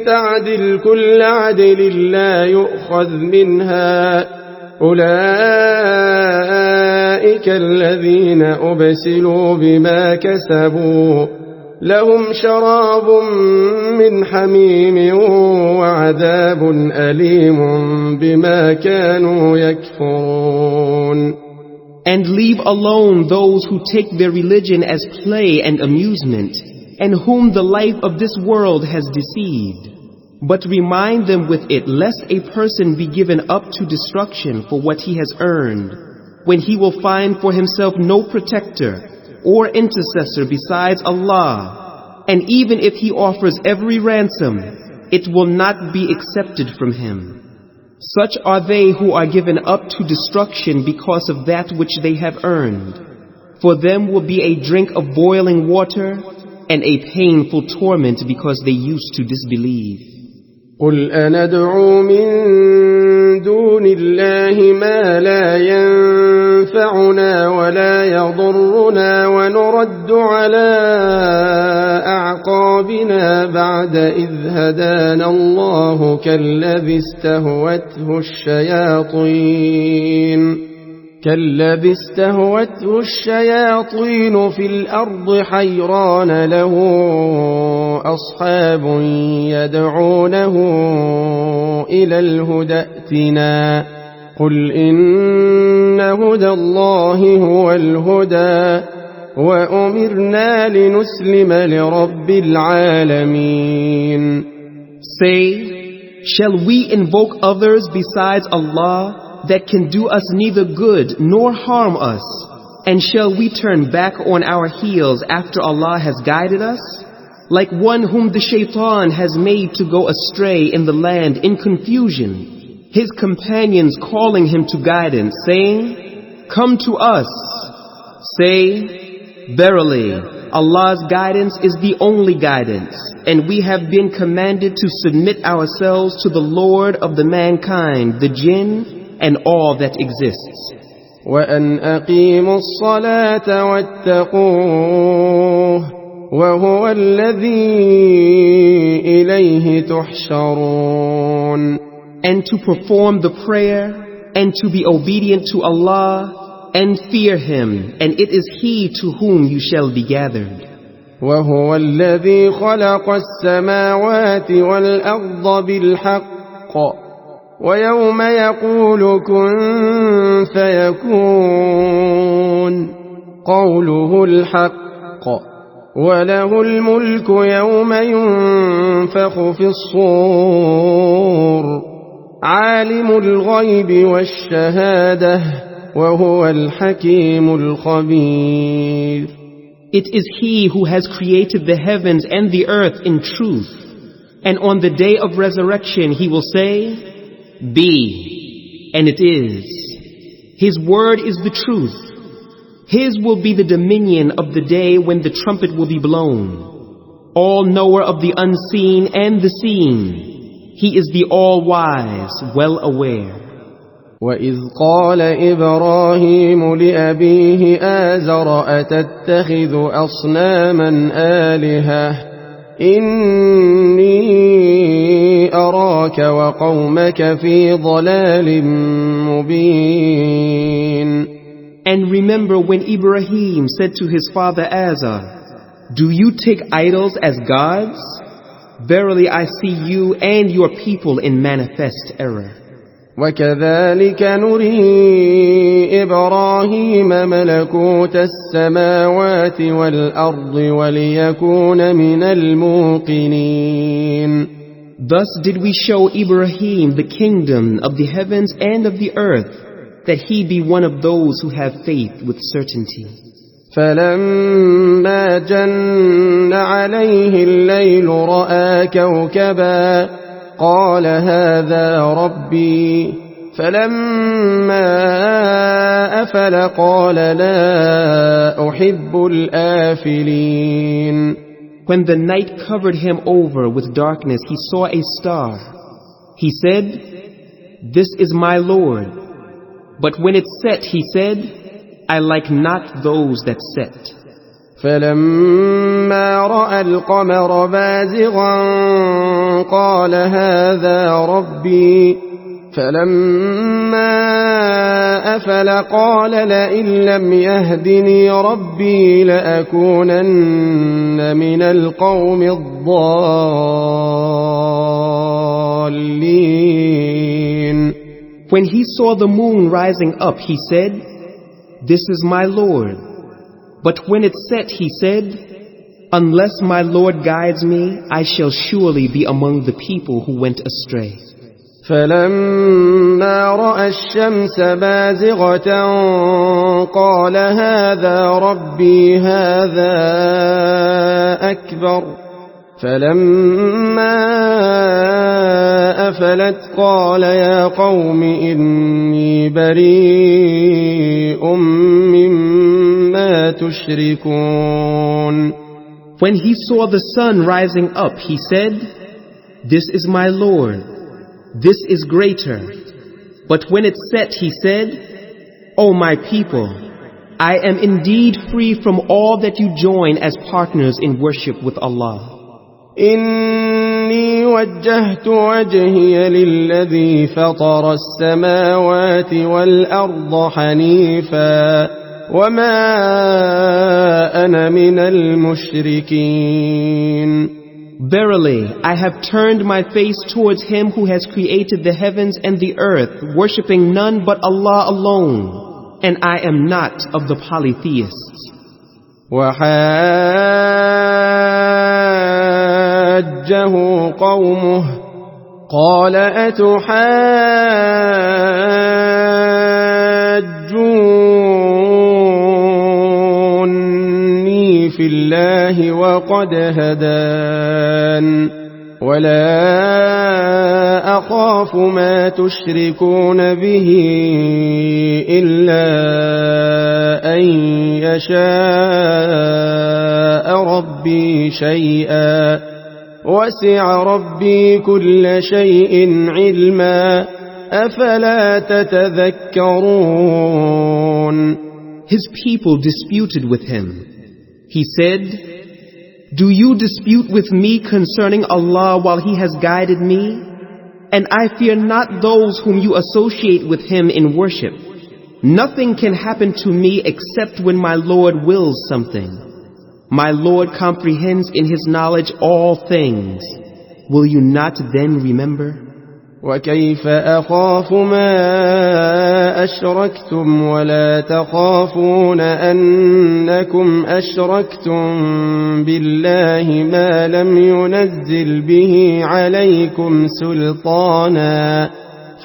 تعدل كل عدل لا يؤخذ منها أولئك الذين أبسلوا بما كسبوا لهم شراب من حميم وعذاب أليم بما كانوا يكفرون. And leave alone those who take their religion as play and amusement, and whom the life of this world has deceived. But remind them with it, lest a person be given up to destruction for what he has earned, when he will find for himself no protector or intercessor besides Allah. And even if he offers every ransom, it will not be accepted from him. Such are they who are given up to destruction because of that which they have earned. For them will be a drink of boiling water, and a painful torment because they used to disbelieve. قل أندعو من دون الله ما لا ينفعنا ولا يضرنا ونرد على أعقابنا بعد إذ هدانا الله كالذي استهوته الشياطين في الأرض حيران له أصحاب يدعونه إلى الهدى ائتنا قل إن هدى الله هو الهدى وأمرنا لنسلم لرب العالمين. Say, shall we invoke others besides Allah that can do us neither good nor harm us? And shall we turn back on our heels after Allah has guided us? Like one whom the shaitan has made to go astray in the land in confusion, his companions calling him to guidance, saying, "Come to us." Say, verily, Allah's guidance is the only guidance, and we have been commanded to submit ourselves to the Lord of the mankind, the jinn, and all that exists. وأن أقيموا الصلاة واتقوه وهو الذي إليه تحشرون. And to perform the prayer, and to be obedient to Allah, and fear Him, and it is He to whom you shall be gathered. وهو الذي خلق السماوات والأرض بالحق ويوم يقول كن فيكون قوله الحق وله الملك يوم ينفخ في الصور عالم الغيب والشهادة وهو الحكيم الخبير. It is He who has created the heavens and the earth in truth, and on the day of resurrection He will say, "Be," and it is. His word is the truth. His will be the dominion of the day when the trumpet will be blown. All-knower of the unseen and the seen. He is the all-wise, well-aware. وَإِذْ قَالَ إِبْرَاهِيمُ لِأَبِيهِ آزَرَ أَتَتَّخِذُ أَصْنَامًا آلِهَةً إِنِّي أَرَاكَ وَقَوْمَكَ فِي ضَلَالٍ مُبِينٍ. And remember when Ibrahim said to his father Azar, "Do you take idols as gods? Verily I see you and your people in manifest error. وكذلك نري إبراهيم ملكوت السماوات والأرض وليكون من الموقنين. Thus did we show Ibrahim the kingdom of the heavens and of the earth, that he be one of those who have faith with certainty. فلما جن عليه الليل رأى كوكبا قال هذا ربي فلما أفل قال لا أحب الآفلين. When the night covered him over with darkness, he saw a star. He said, "This is my Lord." But when it set, he said, "I like not those that set." فلما رأى القمر بازغا قال هذا ربي فلما أفل قال لئن لم يهدني ربي لأكونن من القوم الضالين. When he saw the moon rising up, he said, "This is my Lord." But when it set, he said, "Unless my Lord guides me, I shall surely be among the people who went astray." فلما رأى الشمس بازغة قال هذا ربي هذا أكبر فلما أفلت قال يا قوم إني بريء مما تشركون. When he saw the sun rising up, he said, "This is my Lord. This is greater." But when it set, he said, "O my people, I am indeed free from all that you join as partners in worship with Allah. إني وجهت وجهي للذي فطر السماوات والأرض حنيفا وما أنا من المشركين. Verily, I have turned my face towards him who has created the heavens and the earth, worshipping none but Allah alone, and I am not of the polytheists. وحاجه قومه قال أتحاجوني في الله وقد هدان ولا أخاف ما تشركون به إلا أن يشاء ربي شيئا وسع ربي كل شيء علما أفلا تتذكرون. His people disputed with him. He said, "Do you dispute with me concerning Allah while He has guided me? And I fear not those whom you associate with Him in worship. Nothing can happen to me except when my Lord wills something. My Lord comprehends in His knowledge all things. Will you not then remember?" وكيف أخاف ما أشركتم ولا تخافون أنكم أشركتم بالله ما لم ينزل به عليكم سلطانا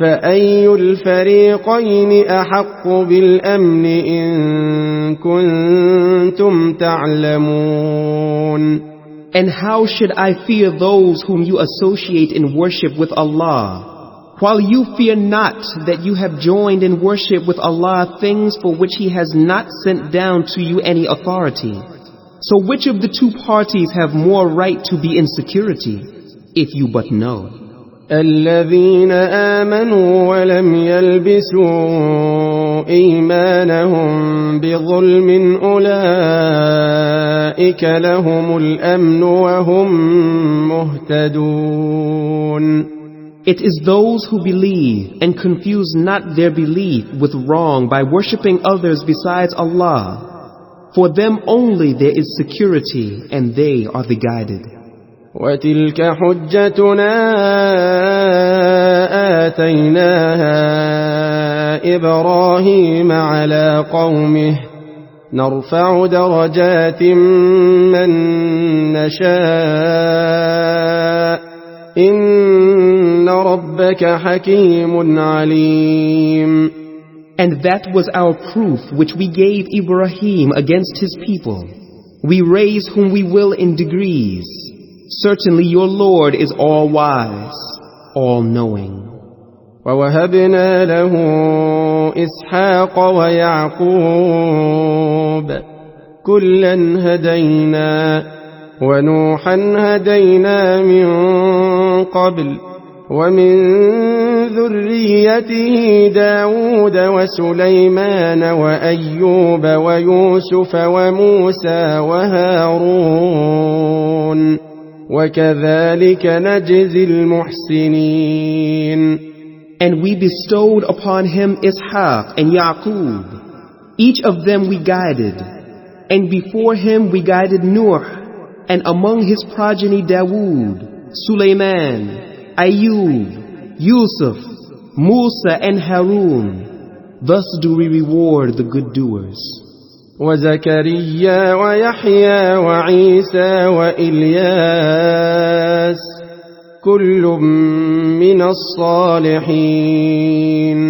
فأي الفريقين أحق بالأمن إن كنتم تعلمون. And how should I fear those whom you associate in worship with Allah, while you fear not that you have joined in worship with Allah things for which He has not sent down to you any authority? So which of the two parties have more right to be in security, if you but know? الذين آمنوا ولم يلبسوا إيمانهم بظلم أولئك لهم الأمن وهم مهتدون. It is those who believe and confuse not their belief with wrong by worshipping others besides Allah. For them only there is security and they are the guided. وتلك حجتنا آتيناها إبراهيم على قومه نرفع درجات من نشاء إن ربك حكيم عليم. And that was our proof which we gave Ibrahim against his people. We raise whom we will in degrees. Certainly your Lord is all-wise, all-knowing. ووهبنا له إسحاق ويعقوب كلا هدينا ونوحا هدينا من قبل ومن ذريته داود وسليمان وأيوب ويوسف وموسى وهارون وكذلك نجزي المحسنين. And we bestowed upon him Ishaq and Yaqub. Each of them we guided. And before him we guided Nuh, and among his progeny Dawood, Suleiman, Ayub, Yusuf, Musa and Harun. Thus do we reward the good doers. وزكريا ويحيى وعيسى وإلياس كل من الصالحين.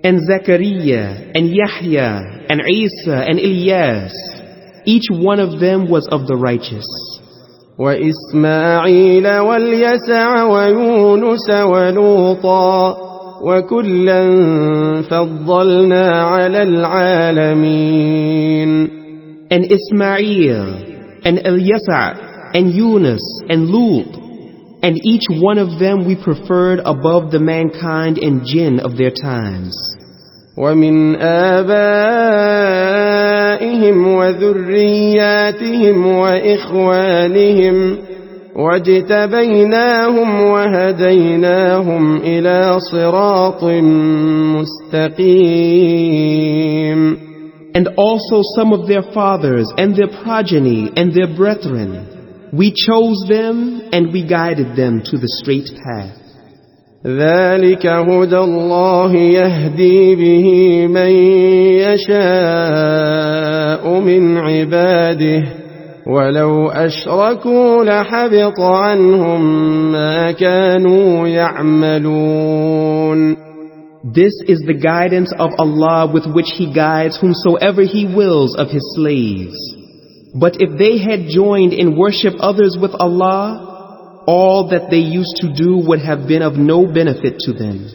And Zechariah and Yahya and Isa and Ilyas, each one of them was of the righteous. وإسماعيل واليسع ويونس ولوطا وكلا فضلنا على العالمين. And Ismail and Ilyasa and Yunus and Lut, and each one of them we preferred above the mankind and jinn of their times. ومن آبائهم وذرياتهم وإخوانهم واجتبيناهم وهديناهم إلى صراط مستقيم. And also some of their fathers and their progeny and their brethren, we chose them and we guided them to the straight path. ذلك هدى الله يهدي به من يشاء من عباده ولو أشركوا لحبط عنهم ما كانوا يعملون. This is the guidance of Allah with which He guides whomsoever He wills of His slaves. But if they had joined in worship others with Allah, all that they used to do would have been of no benefit to them.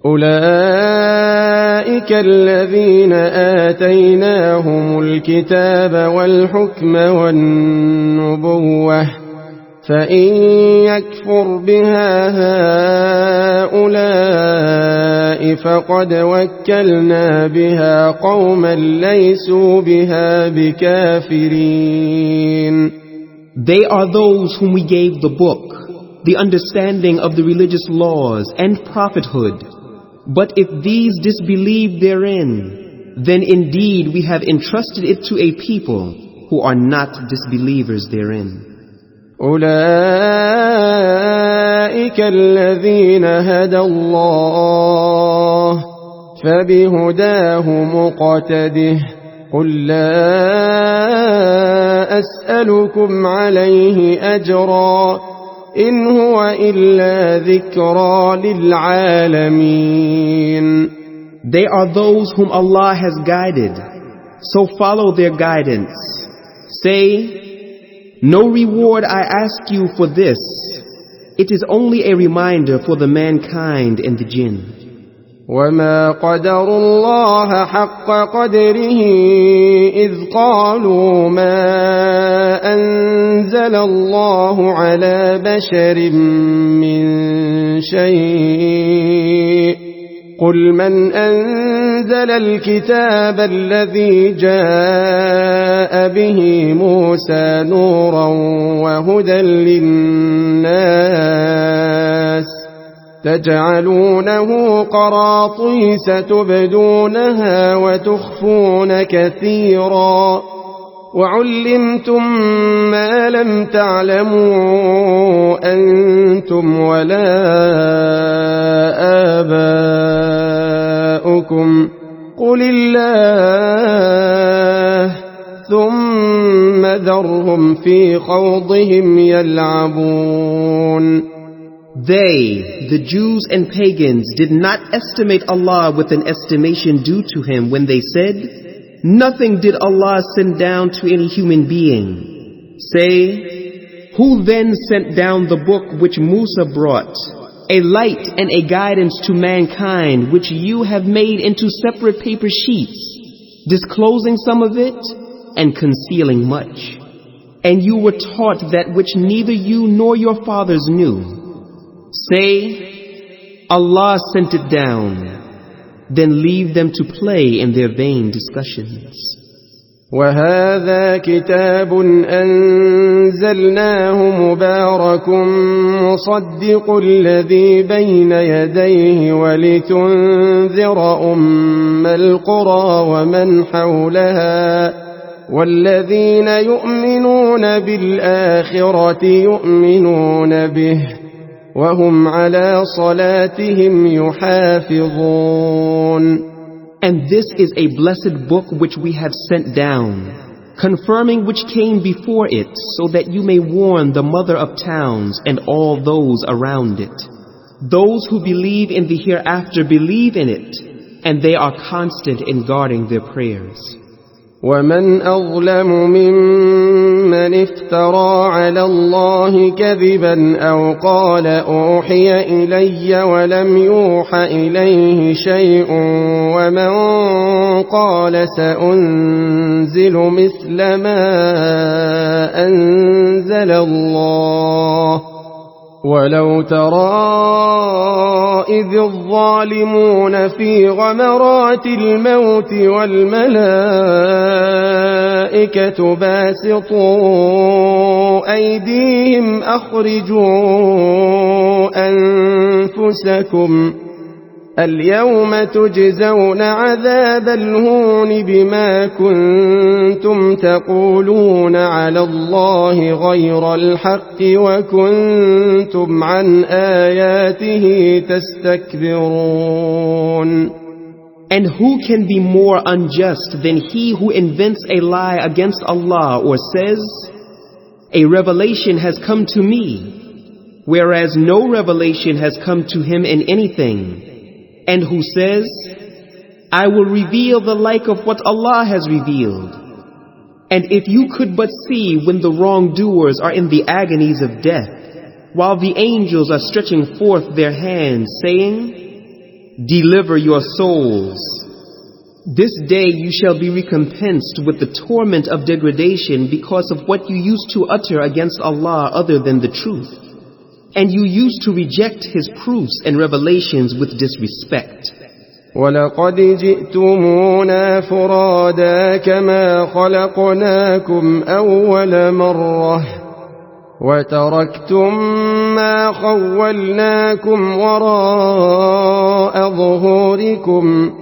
أولئك الذين آتيناهم الكتاب والحكم والنبوة فإن يكفر بها هؤلاء فقد وكلنا بها قوما ليسوا بها بكافرين. They are those whom we gave the book, the understanding of the religious laws and prophethood. But if these disbelieve therein, then indeed we have entrusted it to a people who are not disbelievers therein. أولئك الذين هدى الله فبهداه مقتده قل لا أسألكم عليه أجرا إن هو إلا ذكرى للعالمين. They are those whom Allah has guided, so follow their guidance. Say, no reward I ask you for this. It is only a reminder for the mankind and the jinn. وما قدروا الله حق قدره إذ قالوا ما أنزل الله على بشر من شيء قل من أنزل الكتاب الذي جاء به موسى نورا وهدى للناس تجعلونه قراطيس تبدونها وتخفون كثيرا وعلمتم ما لم تعلموا أنتم ولا آباؤكم قل الله ثم ذرهم في خوضهم يلعبون. They, the Jews and pagans, did not estimate Allah with an estimation due to Him when they said, "Nothing did Allah send down to any human being." Say, who then sent down the book which Musa brought, a light and a guidance to mankind, which you have made into separate paper sheets, disclosing some of it and concealing much. And you were taught that which neither you nor your fathers knew. Say, Allah sent it down. Then leave them to play in their vain discussions. وهذا كتاب أنزلناه مبارك مصدق الذي بين يديه ولتنذر أم القرى ومن حولها والذين يؤمنون بالآخرة يؤمنون به وهم على صلاتهم يحافظون. And this is a blessed book which we have sent down, confirming which came before it, so that you may warn the mother of towns and all those around it. Those who believe in the hereafter believe in it, and they are constant in guarding their prayers. ومن أظلم ممن افترى على الله كذبا أو قال أوحي إلي ولم يوح إليه شيء ومن قال سأنزل مثل ما أنزل الله ولو ترى إذ الظالمون في غمرات الموت والملائكة باسطوا أيديهم أخرجوا أنفسكم اليوم تجزون عذاب الهون بما كنتم تقولون على الله غير الحق وكنتم عن آياته تستكبرون. And who can be more unjust than he who invents a lie against Allah or says, "A revelation has come to me," whereas no revelation has come to him in anything, and who says, "I will reveal the like of what Allah has revealed." And if you could but see when the wrongdoers are in the agonies of death, while the angels are stretching forth their hands, saying, "Deliver your souls." This day you shall be recompensed with the torment of degradation because of what you used to utter against Allah other than the truth. And you used to reject His proofs and revelations with disrespect. وَلَقَدْ جِئْتُمُونَا فُرَادَى كَمَا خَلَقْنَاكُمْ أَوَّلَ مَرَّةٍ وَتَرَكْتُمْ مَا خَوَّلْنَاكُمْ وَرَاءَ ظُهُورِكُمْ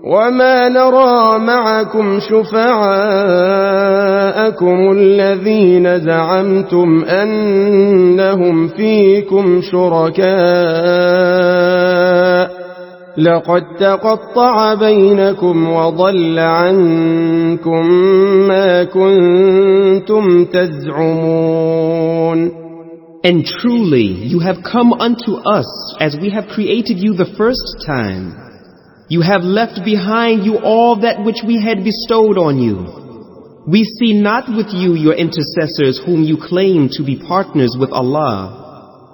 وَمَا نَرَى مَعَكُمْ شُفَعَاءَكُمُ الَّذِينَ زَعَمْتُمْ أَنَّهُمْ فِيكُمْ شُرَكَاءُ لَقَدْ تَقَطَّعَ بَيْنَكُمْ وَضَلَّ عَنكُمْ مَا كُنتُمْ تَزْعُمُونَ. And truly, you have come unto us as we have created you the first time. You have left behind you all that which we had bestowed on you. We see not with you your intercessors whom you claim to be partners with Allah.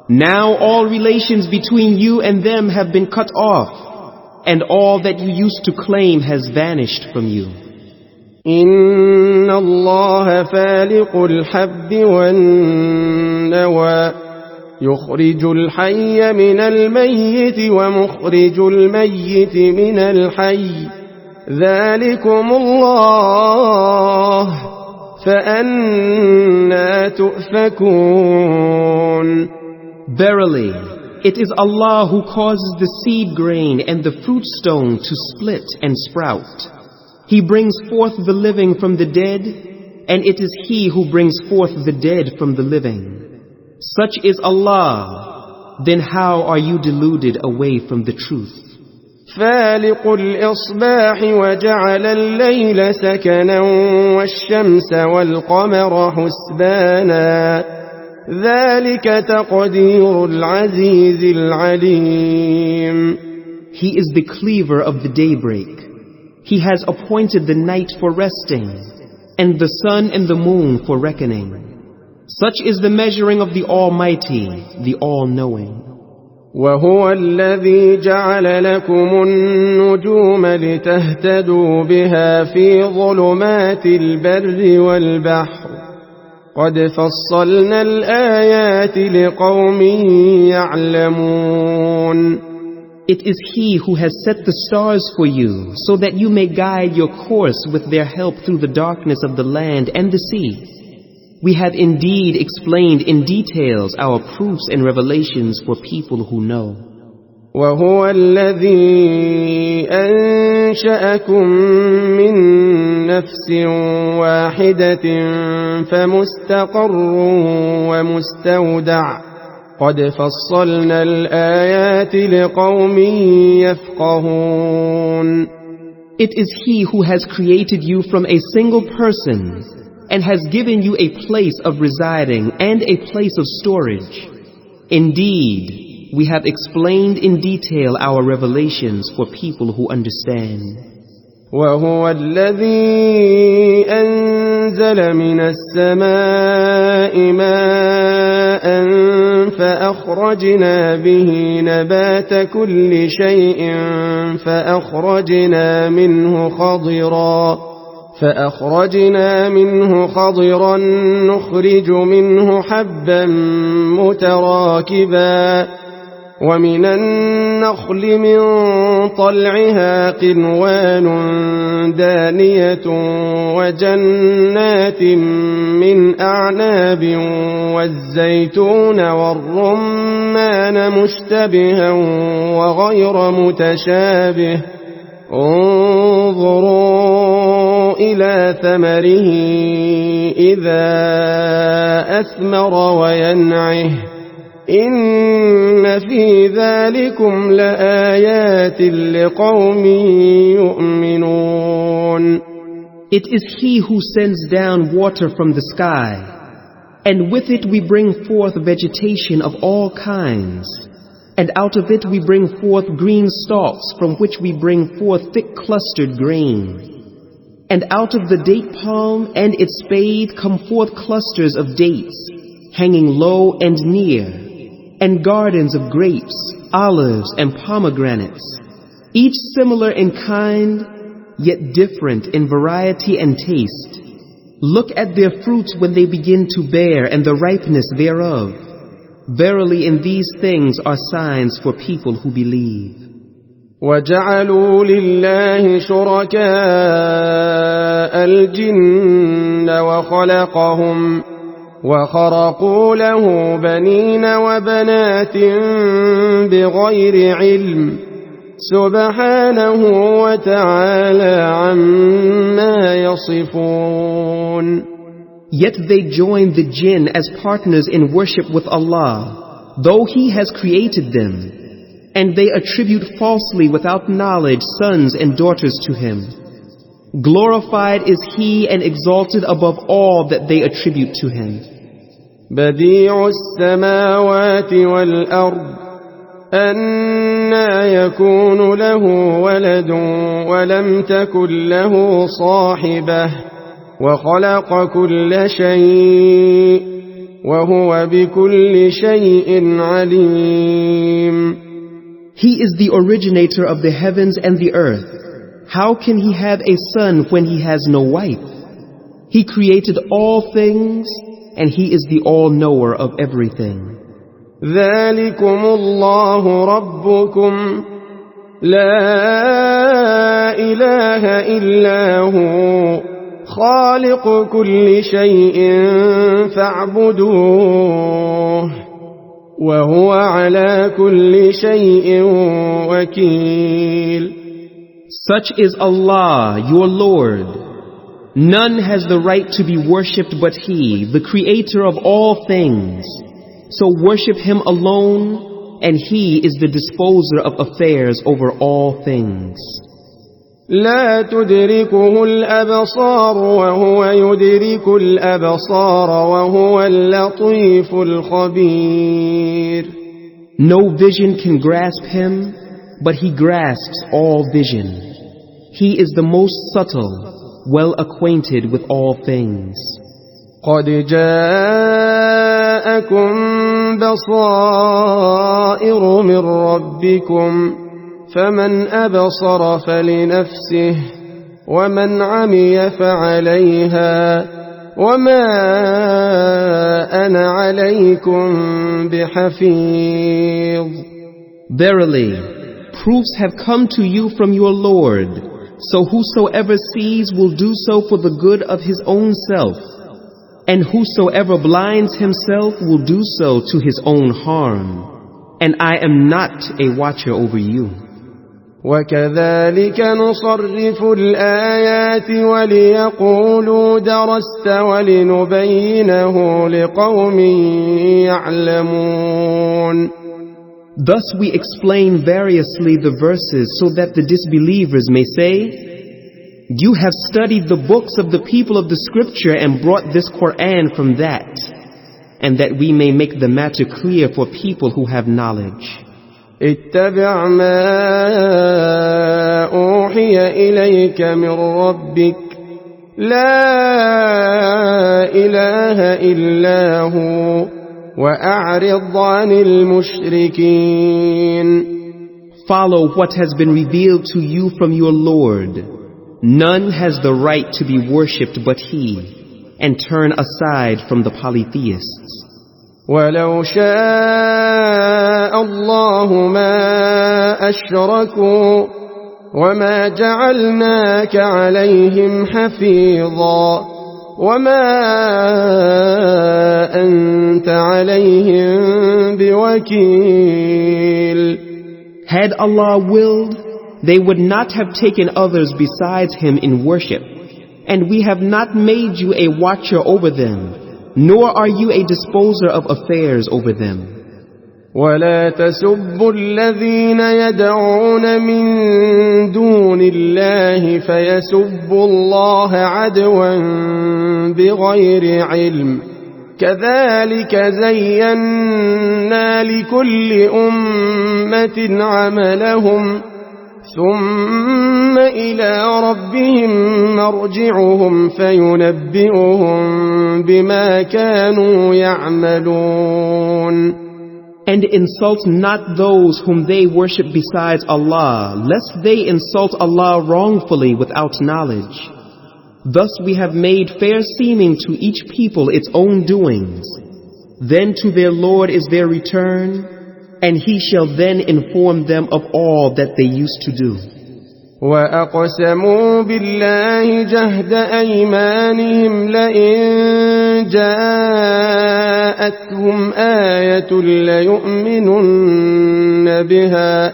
Now all relations between you and them have been cut off, and all that you used to claim has vanished from you. إن الله فالق الحب والنوى يخرج الحي من الميت ومخرج الميت من الحي ذلكم الله فأنى تؤفكون. Verily, it is Allah who causes the seed grain and the fruit stone to split and sprout. He brings forth the living from the dead, and it is He who brings forth the dead from the living. Such is Allah. Then how are you deluded away from the truth? فالق الإصباح وجعل الليل سكنا والشمس والقمر حسبانا ذلك تقدير العزيز العليم. He is the cleaver of the daybreak. He has appointed the night for resting, and the sun and the moon for reckoning. Such is the measuring of the Almighty, the All-Knowing. وهو الذي جعل لكم النجوم لتهتدوا بها في ظلمات البر والبحر قد فصلنا الآيات لقوم يعلمون. It is He who has set the stars for you, so that you may guide your course with their help through the darkness of the land and the sea. We have indeed explained in details our proofs and revelations for people who know. وهو الذي أنشأكم من نفس واحدة فمستقر ومستودع قد فصلنا الآيات لقوم يفقهون. It is He who has created you from a single person and has given you a place of residing and a place of storage. Indeed, we have explained in detail our revelations for people who understand. وهو الذي أنزل من السماء ماء فأخرجنا به نبات كل شيء فأخرجنا منه خضرا نخرج منه حبا متراكبا ومن النخل من طلعها قنوان دانية وجنات من أعناب والزيتون والرمان مشتبها وغير متشابه انظروا إلى ثمره إذا أثمر وينعه إن في ذلكم لآيات لقوم يؤمنون. It is He who sends down water from the sky, and with it we bring forth vegetation of all kinds, and out of it we bring forth green stalks from which we bring forth thick clustered grain. And out of the date palm and its spathe come forth clusters of dates, hanging low and near, and gardens of grapes, olives, and pomegranates, each similar in kind, yet different in variety and taste. Look at their fruits when they begin to bear and the ripeness thereof. Verily in these things are signs for people who believe. وجعلوا لله شركاء الجن وخرقوا له بنين وبنات بغير علم سبحانه وتعالى عما يصفون. Yet they join the jinn as partners in worship with Allah, though He has created them, and they attribute falsely without knowledge sons and daughters to Him. Glorified is He and exalted above all that they attribute to Him. بديع السماوات والأرض أنى يكون له ولد ولم تكن له صاحبة وخلق كل شيء وهو بكل شيء عليم. He is the originator of the heavens and the earth. How can He have a son when He has no wife? He created all things, and He is the all-knower of everything. ذلكم الله ربكم لا إله إلا هو خالق كل شيء فاعبدوه وهو على كل شيء وكيل. Such is Allah, your Lord. None has the right to be worshipped but He, the Creator of all things. So worship Him alone, and He is the disposer of affairs over all things. لا تدركه الأبصار وهو يدرك الأبصار وهو اللطيف الخبير. No vision can grasp Him, but He grasps all vision. He is the most subtle, well acquainted with all things. قد جاءكم بصائر من ربكم فمن أبصر فلنفسه ومن عمي فعليها وما أنا عليكم بحفيظ. Verily, proofs have come to you from your Lord, so whosoever sees will do so for the good of his own self, and whosoever blinds himself will do so to his own harm, and I am not a watcher over you. وكذلك نصرف الآيات وليقولوا درست ولنبينه لقوم يعلمون. Thus we explain variously the verses so that the disbelievers may say, you have studied the books of the people of the scripture and brought this Quran from that, and that we may make the matter clear for people who have knowledge. اتبع ما أوحي إليك من ربك لا إله إلا هو وأعرض عن المشركين. Follow what has been revealed to you from your Lord. None has the right to be worshipped but He, and turn aside from the polytheists. ولو شاء الله ما أشركوا وما جعلناك عليهم حفيظا وما أنت عليهم بوكيل. Had Allah willed, they would not have taken others besides Him in worship, and we have not made you a watcher over them, nor are you a disposer of affairs over them. ولا تسبوا الذين يدعون من دون الله فيسبوا الله عدوا بغير علم كذلك زينا لكل أمة عملهم ثم إلى ربهم مرجعهم فينبئهم بما كانوا يعملون. And insult not those whom they worship besides Allah, lest they insult Allah wrongfully without knowledge. Thus we have made fair seeming to each people its own doings. Then to their Lord is their return, and He shall then inform them of all that they used to do. وأقسموا بالله جهد أيمانهم لئن جاءتهم آية ليؤمنن بها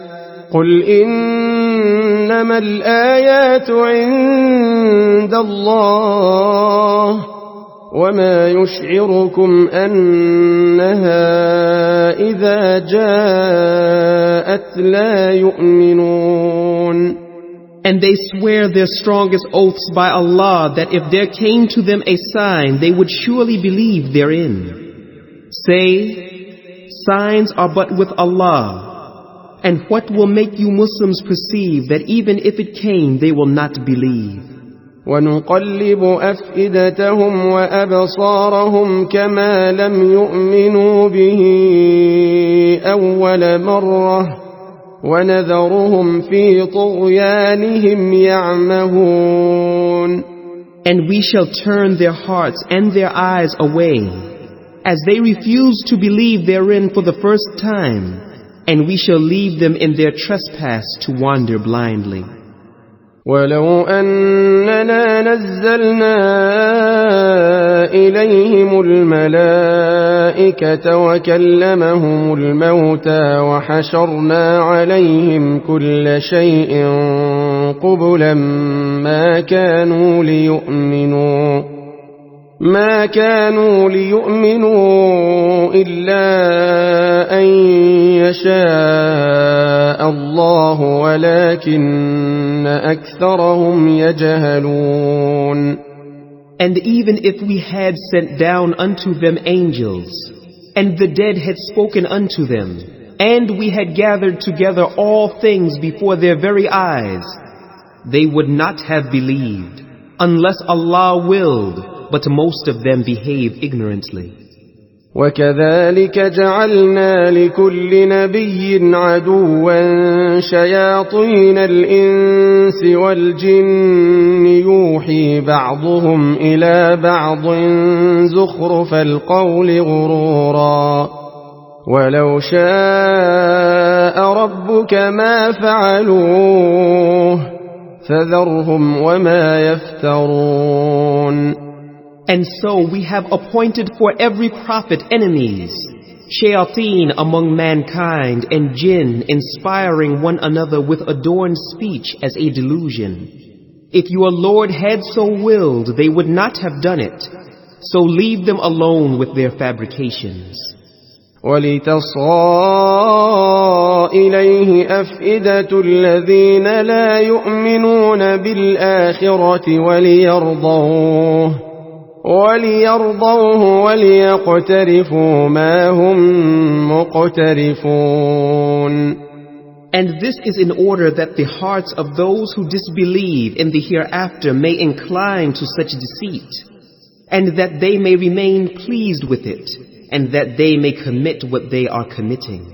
قل إنما الآيات عند الله وما يشعركم أنها إذا جاءت لا يؤمنون. And they swear their strongest oaths by Allah that if there came to them a sign, they would surely believe therein. Say, signs are but with Allah. And what will make you Muslims perceive that even if it came, they will not believe? ونقلب أفئدتهم وأبصارهم كما لم يؤمنوا به أول مرة وَنَذَرُهُمْ فِي طُغْيَانِهِمْ يَعْمَهُونَ. And we shall turn their hearts and their eyes away, as they refuse to believe therein for the first time, and we shall leave them in their trespass to wander blindly. وَلَوْ أَنَّنَا نَزَّلْنَا إِلَيْهِمُ الْمَلَائِكَةَ وَكَلَّمَهُمُ الْمَوْتَى وَحَشَرْنَا عَلَيْهِمْ كُلَّ شَيْءٍ قبلا ما كانوا ليؤمنوا إلا أن يشاء الله ولكن أكثرهم يجهلون. And even if we had sent down unto them angels, and the dead had spoken unto them, and we had gathered together all things before their very eyes, they would not have believed, unless Allah willed, but most of them behave ignorantly. وكذلك جعلنا لكل نبي عدوا شياطين الإنس والجن يوحي بعضهم إلى بعض زخرف القول غرورا ولو شاء ربك ما فعلوه فذرهم وما يفترون. And so we have appointed for every prophet enemies, shayateen among mankind and jinn inspiring one another with adorned speech as a delusion. If your Lord had so willed, they would not have done it. So leave them alone with their fabrications. وَلِتَصْغَىٰ إِلَيْهِ أَفْئِدَةُ الَّذِينَ لَا يُؤْمِنُونَ بِالْآخِرَةِ وليرضوه وليقترفوا ما هم مقترفون. And this is in order that the hearts of those who disbelieve in the hereafter may incline to such deceit, and that they may remain pleased with it, and that they may commit what they are committing.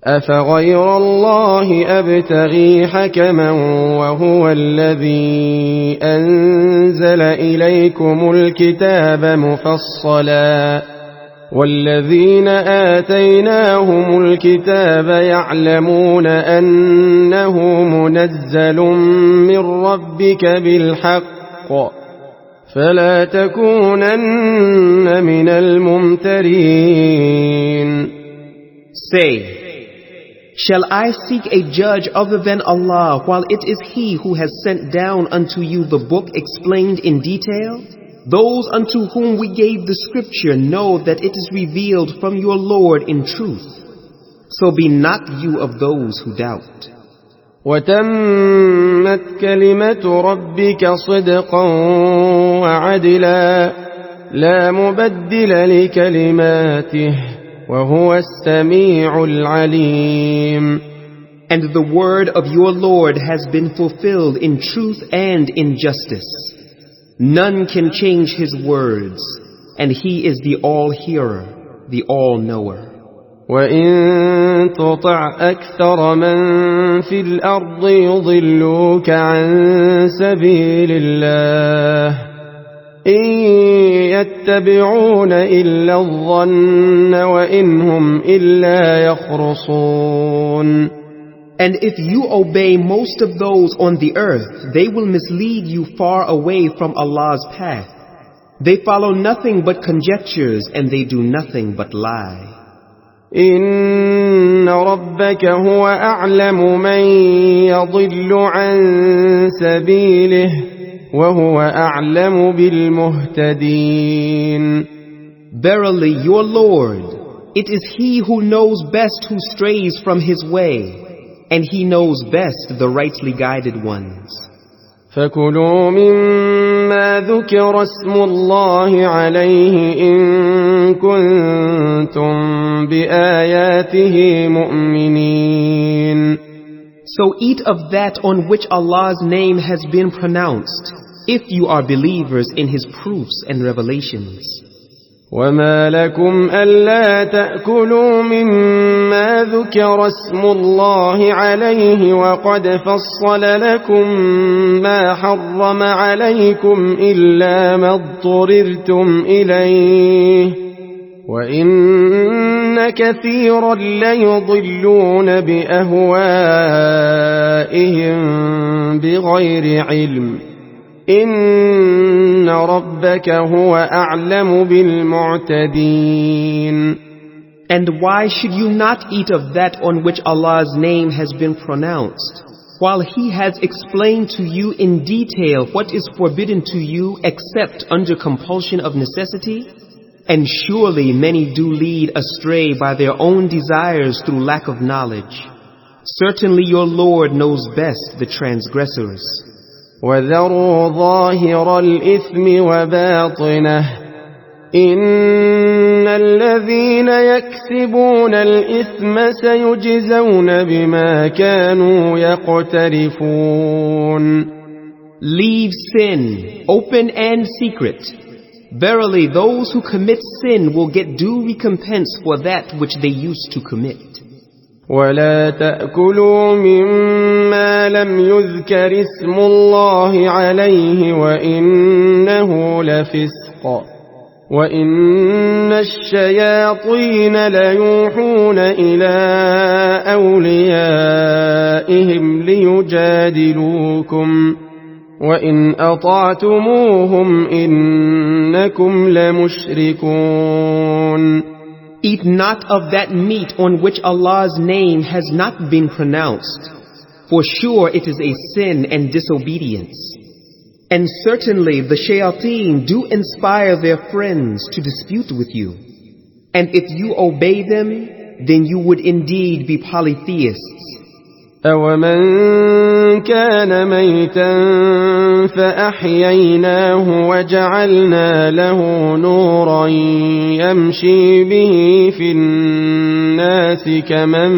أفغير الله أبتغي حكما وهو الذي أنزل إليكم الكتاب مفصلا والذين آتيناهم الكتاب يعلمون أنه منزل من ربك بالحق فلا تكونن من الممترين. Say, shall I seek a judge other than Allah while it is He who has sent down unto you the book explained in detail? Those unto whom we gave the scripture know that it is revealed from your Lord in truth. So be not you of those who doubt. وَتَمَّتْ كَلِمَةُ رَبِّكَ صِدْقًا وَعَدْلًا لَا مُبَدِّلَ لِكَلِمَاتِهِ وَهُوَ السَّمِيعُ الْعَلِيمُ. And the word of your Lord has been fulfilled in truth and in justice. None can change His words, and He is the all-hearer, the all-knower. وَإِن تُطِعْ أَكْثَرَ مَن فِي الْأَرْضِ يُضِلُّوكَ عَن سَبِيلِ اللَّهِ إِن يَتَّبِعُونَ إِلَّا الظَّنَّ وَإِنْ هُمْ إِلَّا يَخْرُصُونَ. And if you obey most of those on the earth, they will mislead you far away from Allah's path. They follow nothing but conjectures, and they do nothing but lie. إِنَّ رَبَّكَ هُوَ أَعْلَمُ مَن يَضِلُّ عَن سَبِيلِهِ وَهُوَ أَعْلَمُ بِالْمُهْتَدِينَ. Verily, your Lord, it is He who knows best who strays from His way, and He knows best the rightly guided ones. فَكُلُوا مِمَّا ذُكِرَ اسْمُ اللَّهِ عَلَيْهِ إِن كُنتُم بِآيَاتِهِ مُؤْمِنِينَ. So eat of that on which Allah's name has been pronounced, if you are believers in His proofs and revelations. وَمَا لَكُمْ أَلَّا تَأْكُلُوا مِمَّا ذُكِرَ اسْمُ اللَّهِ عَلَيْهِ وَقَدْ فَصَّلَ لَكُم مَّا حَرَّمَ عَلَيْكُمْ إِلَّا مَا اضْطُرِرْتُمْ إِلَيْهِ وَإِنَّ كَثِيرًا لَّيُضِلُّونَ بِأَهْوَائِهِم بِغَيْرِ عِلْمٍ إِنَّ رَبَّكَ هُوَ أَعْلَمُ بِالْمُعْتَدِينَ. And why should you not eat of that on which Allah's name has been pronounced? while He has explained to you in detail what is forbidden to you except under compulsion of necessity? And surely many do lead astray by their own desires through lack of knowledge. Certainly your Lord knows best the transgressors. وَذَرُوا ظَاهِرَ الْإِثْمِ وَبَاطِنَهُ إِنَّ الَّذِينَ يَكْسِبُونَ الْإِثْمَ سَيُجْزَوْنَ بِمَا كَانُوا يَقْتَرِفُونَ. Leave sin, open and secret. Verily, those who commit sin will get due recompense for that which they used to commit. وَلَا تَأْكُلُوا مِمَّا لَمْ يُذْكَرِ اسْمُ اللَّهِ عَلَيْهِ وَإِنَّهُ لَفِسْقٌ وَإِنَّ الشَّيَاطِينَ لَيُوحُونَ إِلَىٰ أَوْلِيَائِهِمْ لِيُجَادِلُوكُمْ وَإِنْ أَطَعْتُمُوهُمْ إِنَّكُمْ لَمُشْرِكُونَ. Eat not of that meat on which Allah's name has not been pronounced, for sure it is a sin and disobedience. And certainly the shayateen do inspire their friends to dispute with you. And if you obey them, then you would indeed be polytheists. أَوَمَنْ كَانَ مَيْتًا فَأَحْيَيْنَاهُ وَجَعَلْنَا لَهُ نُورًا يَمْشِي بِهِ فِي النَّاسِ كَمَنْ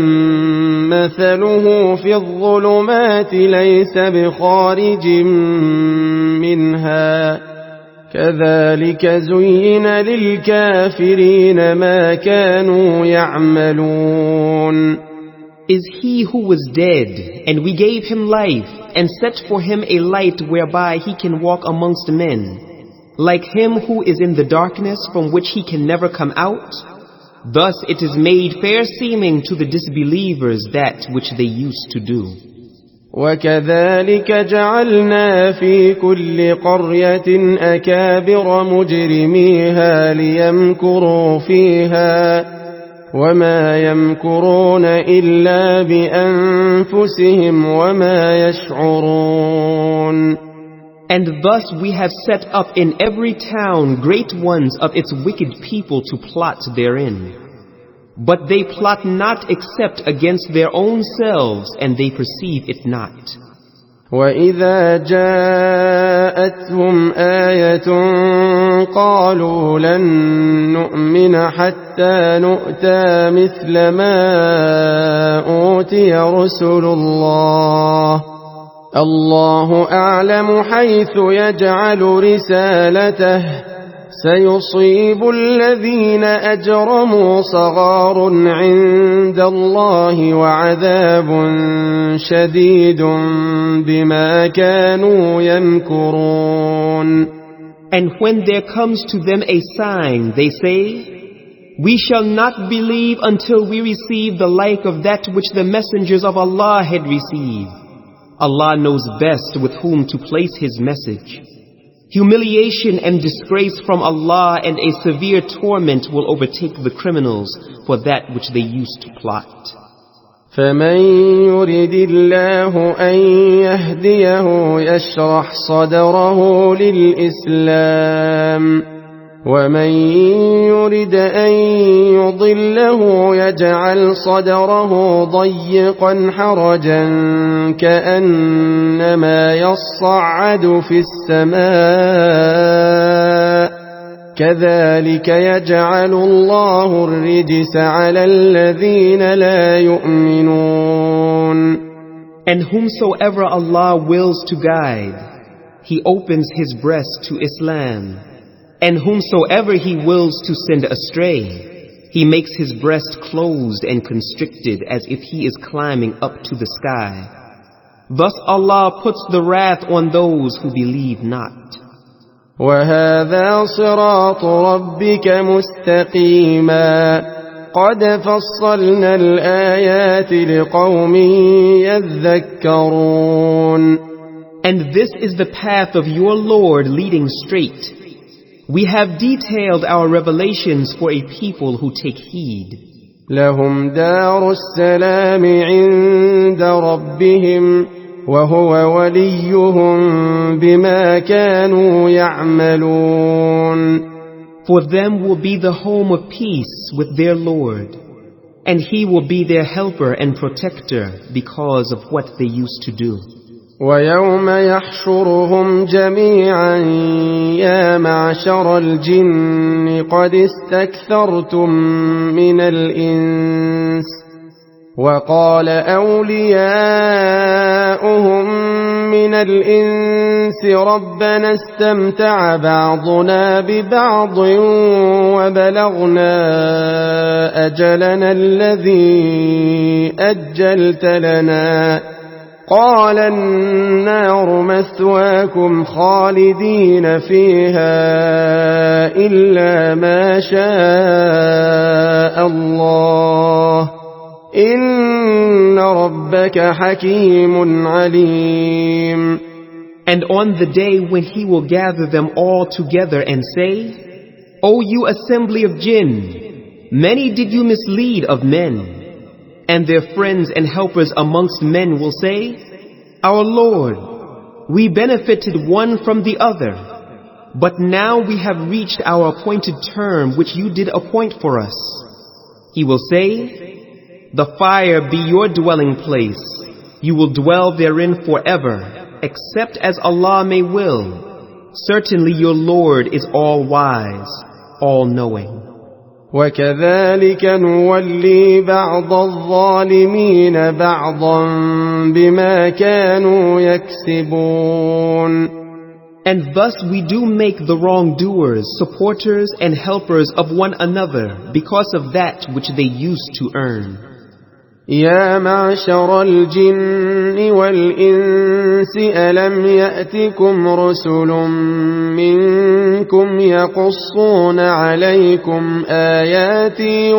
مَثَلُهُ فِي الظُّلُمَاتِ لَيْسَ بِخَارِجٍ مِنْهَا كَذَلِكَ زُيِّنَ لِلْكَافِرِينَ مَا كَانُوا يَعْمَلُونَ. Is he who was dead, and we gave him life, and set for him a light whereby he can walk amongst men, like him who is in the darkness from which he can never come out? Thus it is made fair seeming to the disbelievers that which they used to do. وَكَذَلِكَ جَعَلْنَا فِي كُلِّ قَرْيَةٍ أَكَابِرَ مُجْرِمِيهَا لِيَمْكُرُوا فِيهَا وَمَا يَمْكُرُونَ إِلَّا بِأَنفُسِهِمْ وَمَا يَشْعُرُونَ. And thus we have set up in every town great ones of its wicked people to plot therein. But they plot not except against their own selves, and they perceive it not. وَإِذَا جَاءَتْهُمْ آيَةٌ قَالُوا لَن نُّؤْمِنَ حَتَّى نُؤْتَىٰ مِثْلَ مَا أُوتِيَ رُسُلُ اللَّهِ اللَّهُ أَعْلَمُ حَيْثُ يَجْعَلُ رِسَالَتَهُ سَيُصِيبُ الَّذِينَ أَجْرَمُوا صَغَارٌ عِندَ اللَّهِ وَعَذَابٌ شَدِيدٌ بِمَا كَانُوا يَمْكُرُونَ. And when there comes to them a sign, they say, "We shall not believe until we receive the like of that which the messengers of Allah had received." Allah knows best with whom to place His message. Humiliation and disgrace from Allah and a severe torment will overtake the criminals for that which they used to plot. فَمَن يُرِدِ اللَّهُ أَن يَهْدِيَهُ يَشْرَحْ صَدْرَهُ لِلْإِسْلَامِ وَمَن يُرِدْ أَن يُضِلَّهُ يَجْعَلْ صَدْرَهُ ضَيِّقًا حَرَجًا كَأَنَّمَا يَصَّعَّدُ فِي السَّمَاءِ كَذَلِكَ يَجْعَلُ اللَّهُ الرِّجْسَ عَلَى الَّذِينَ لَا يُؤْمِنُونَ. And whomsoever Allah wills to guide, He opens his breast to Islam. And whomsoever He wills to send astray, He makes his breast closed and constricted as if he is climbing up to the sky. Thus Allah puts the wrath on those who believe not. وَهَذَا صِرَاطُ رَبِّكَ مُسْتَقِيمًا قَدْ فَصَّلْنَا الْآيَاتِ لِقَوْمٍ يَذَّكَّرُونَ. And this is the path of your Lord leading straight. We have detailed our revelations for a people who take heed. لَهُمْ دَارُ السَّلَامِ عِندَ رَبِّهِمْ وهو وليهم بما كانوا يعملون. For them will be the home of peace with their Lord, and He will be their helper and protector because of what they used to do. ويوم يحشرهم جميعا يا معشر الجن قد استكثرتم من الإنس وقال أولياؤهم من الإنس ربنا استمتع بعضنا ببعض وبلغنا أجلنا الذي أجلت لنا قال النار مثواكم خالدين فيها إلا ما شاء الله إن ربك حكيم عليم. And on the day when He will gather them all together and say, O you assembly of jinn, many did you mislead of men. And their friends and helpers amongst men will say, Our Lord, we benefited one from the other, but now we have reached our appointed term which you did appoint for us. He will say, The fire be your dwelling place. You will dwell therein forever, except as Allah may will. Certainly your Lord is all-wise, all-knowing. وكذلك نولي بعض الظالمين بعضا بما كانوا يكسبون. And thus we do make the wrongdoers supporters and helpers of one another because of that which they used to earn. يا معشر الجن والإنس ألم يأتكم رسل منكم يقصون عليكم آياتي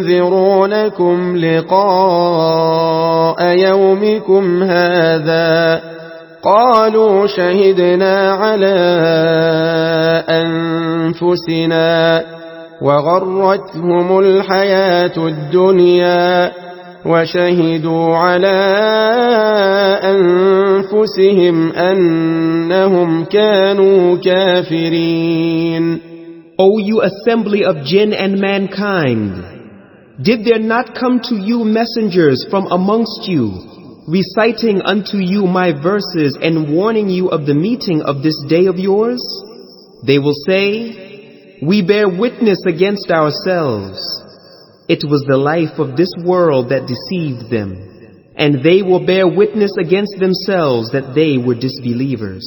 وينذرونكم لقاء يومكم هذا قالوا شهدنا على أنفسنا وغرتهم الحياة الدنيا وشهدوا على أنفسهم أنهم كانوا كافرين. O you assembly of jinn and mankind, did there not come to you messengers from amongst you, reciting unto you my verses and warning you of the meeting of this day of yours? They will say, We bear witness against ourselves. It was the life of this world that deceived them, and they will bear witness against themselves that they were disbelievers.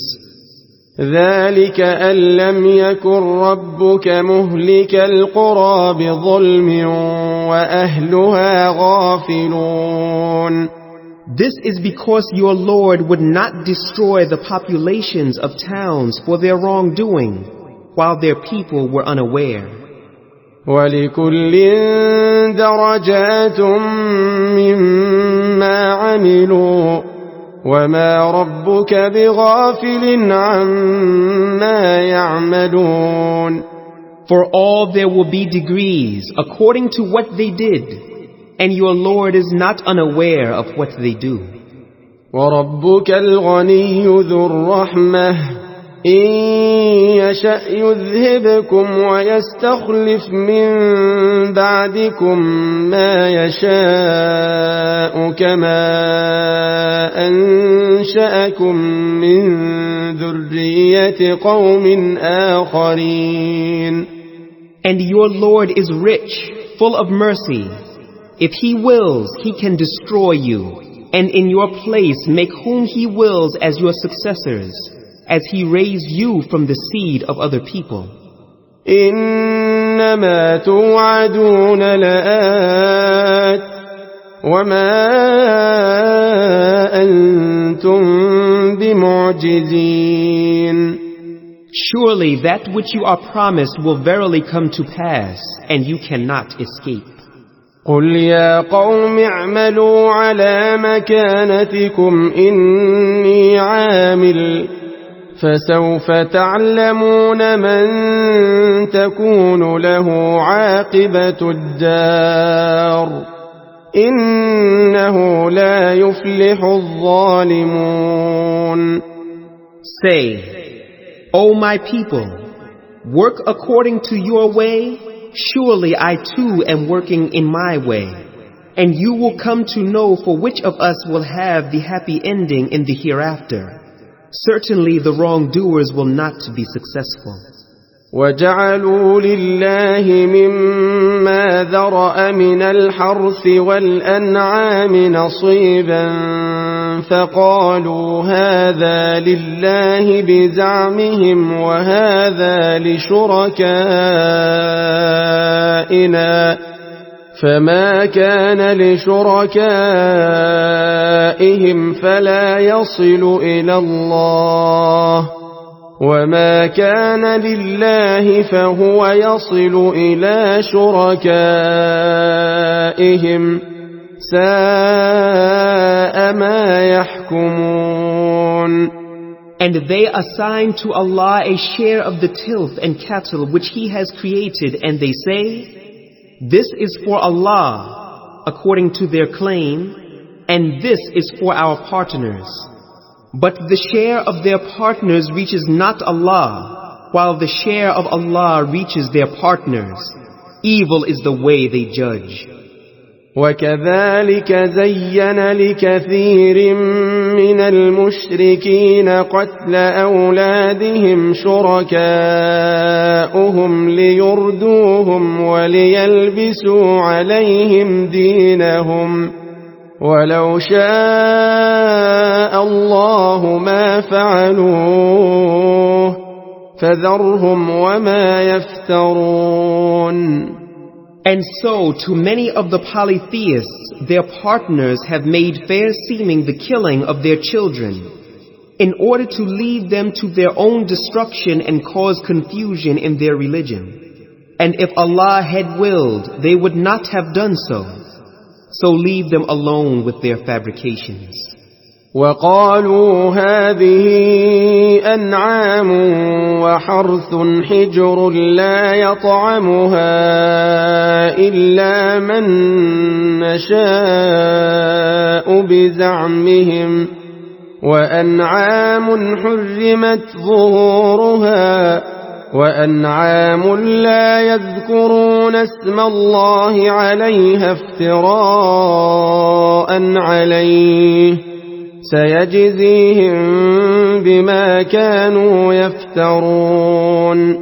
ذلك أن لم يكن ربك مهلك القرى بظلم وأهلها غافلون. This is because your Lord would not destroy the populations of towns for their wrongdoing, while their people were unaware. وَلِكُلٍّ دَرَجَاتٌ مِّمَّا عَمِلُوا وَمَا رَبُّكَ بِغَافِلٍ عَمَّا يَعْمَلُونَ. For all there will be degrees according to what they did, and your Lord is not unaware of what they do. وَرَبُّكَ الْغَنِيُّ ذُو الرَّحْمَةِ إن يشأ يذهبكم ويستخلف من بعدكم ما يشاء كما أنشأكم من ذرية قوم آخرين. And your Lord is rich, full of mercy. If He wills, He can destroy you, and in your place make whom He wills as your successors, as He raised you from the seed of other people. إنما توعدون لآت وما أنتم بمعجزين. Surely that which you are promised will verily come to pass, and you cannot escape. قل يا قوم اعملوا على مكانتكم إني عامل فسوف تعلمون من تكون له عاقبة الدار إنه لا يفلح الظالمون. Say, O my people, work according to your way. Surely I too am working in my way. And you will come to know for which of us will have the happy ending in the hereafter. Certainly the wrongdoers will not be successful. وجعلوا لله مما ذرأ من الحرث والأنعام نصيبا فقالوا هذا لله بزعمهم وهذا لشركائنا فما كان لشركائهم فلا يصل إلى الله وما كان لله فهو يصل إلى شركائهم ساء ما يحكمون. And they assign to Allah a share of the tilth and cattle which He has created, and they say, this is for Allah, according to their claim, and this is for our partners. But the share of their partners reaches not Allah, while the share of Allah reaches their partners. Evil is the way they judge. وكذلك زين لكثير من المشركين قتل أولادهم شركاؤهم ليردوهم وليلبسوا عليهم دينهم ولو شاء الله ما فعلوه فذرهم وما يفترون. And so to many of the polytheists, their partners have made fair seeming the killing of their children, in order to lead them to their own destruction and cause confusion in their religion. And if Allah had willed, they would not have done so. So leave them alone with their fabrications. وقالوا هذه أنعام وحرث حجر لا يطعمها إلا من نشاء بزعمهم وأنعام حرمت ظهورها وأنعام لا يذكرون اسم الله عليها افتراء عليه سيجزيهم بما كانوا يفترون.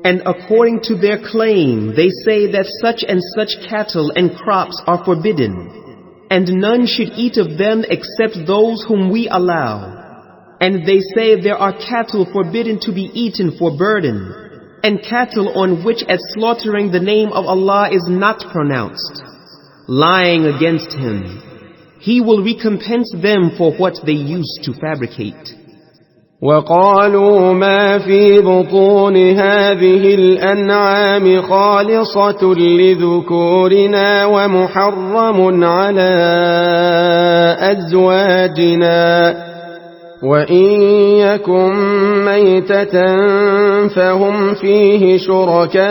And according to their claim, they say that such and such cattle and crops are forbidden, and none should eat of them except those whom we allow. And they say there are cattle forbidden to be eaten for burden, and cattle on which at slaughtering the name of Allah is not pronounced. Lying against Him, He will recompense them for what they used to fabricate. وقالوا ما في بطون هذه الأنعام خالصة لذكورنا ومحرم على أزواجنا وإن يكن ميتة فهم فيه شركاء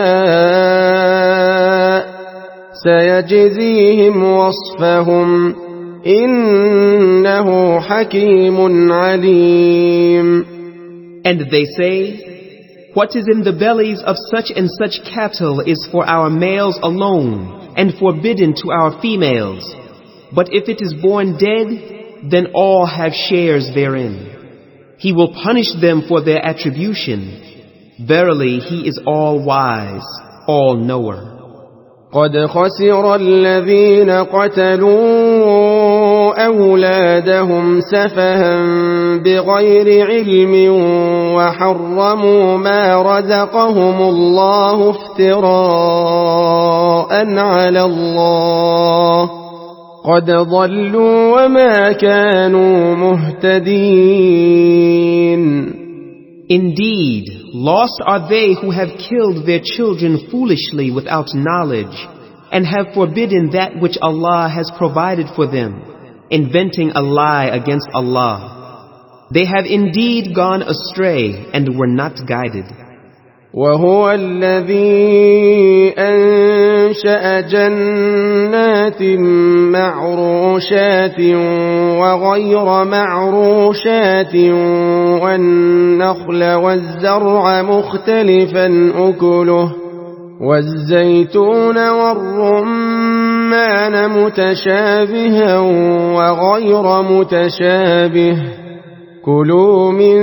سيجزيهم وصفهم إنه حكيم عليم. And they say, what is in the bellies of such and such cattle is for our males alone and forbidden to our females. But if it is born dead, then all have shares therein. He will punish them for their attribution. Verily, He is all wise, all knower. قد خسر الذين قتلوا أولادهم سفها بغير علم وحرموا ما رزقهم الله افتراء على الله قد ضلوا وما كانوا مهتدين. Indeed, lost are they who have killed their children foolishly without knowledge, and have forbidden that which Allah has provided for them, inventing a lie against Allah. They have indeed gone astray and were not guided. وهو الذي أنشأ جنات معروشات وغير معروشات والنخل والزرع مختلفا أكله والزيتون والرمان متشابها وغير متشابه كلوا من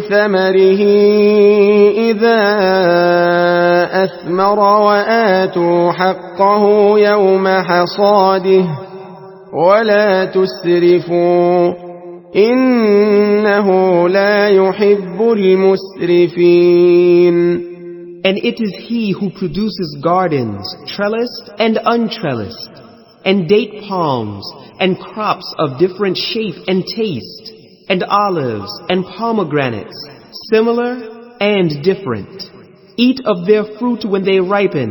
ثمره إذا أثمر وآتوا حقه يوم حصاده ولا تسرفوا إنه لا يحب المسرفين. And it is He who produces gardens, trellised and untrellised, and date palms, and crops of different shape and taste, and olives and pomegranates, similar and different. Eat of their fruit when they ripen,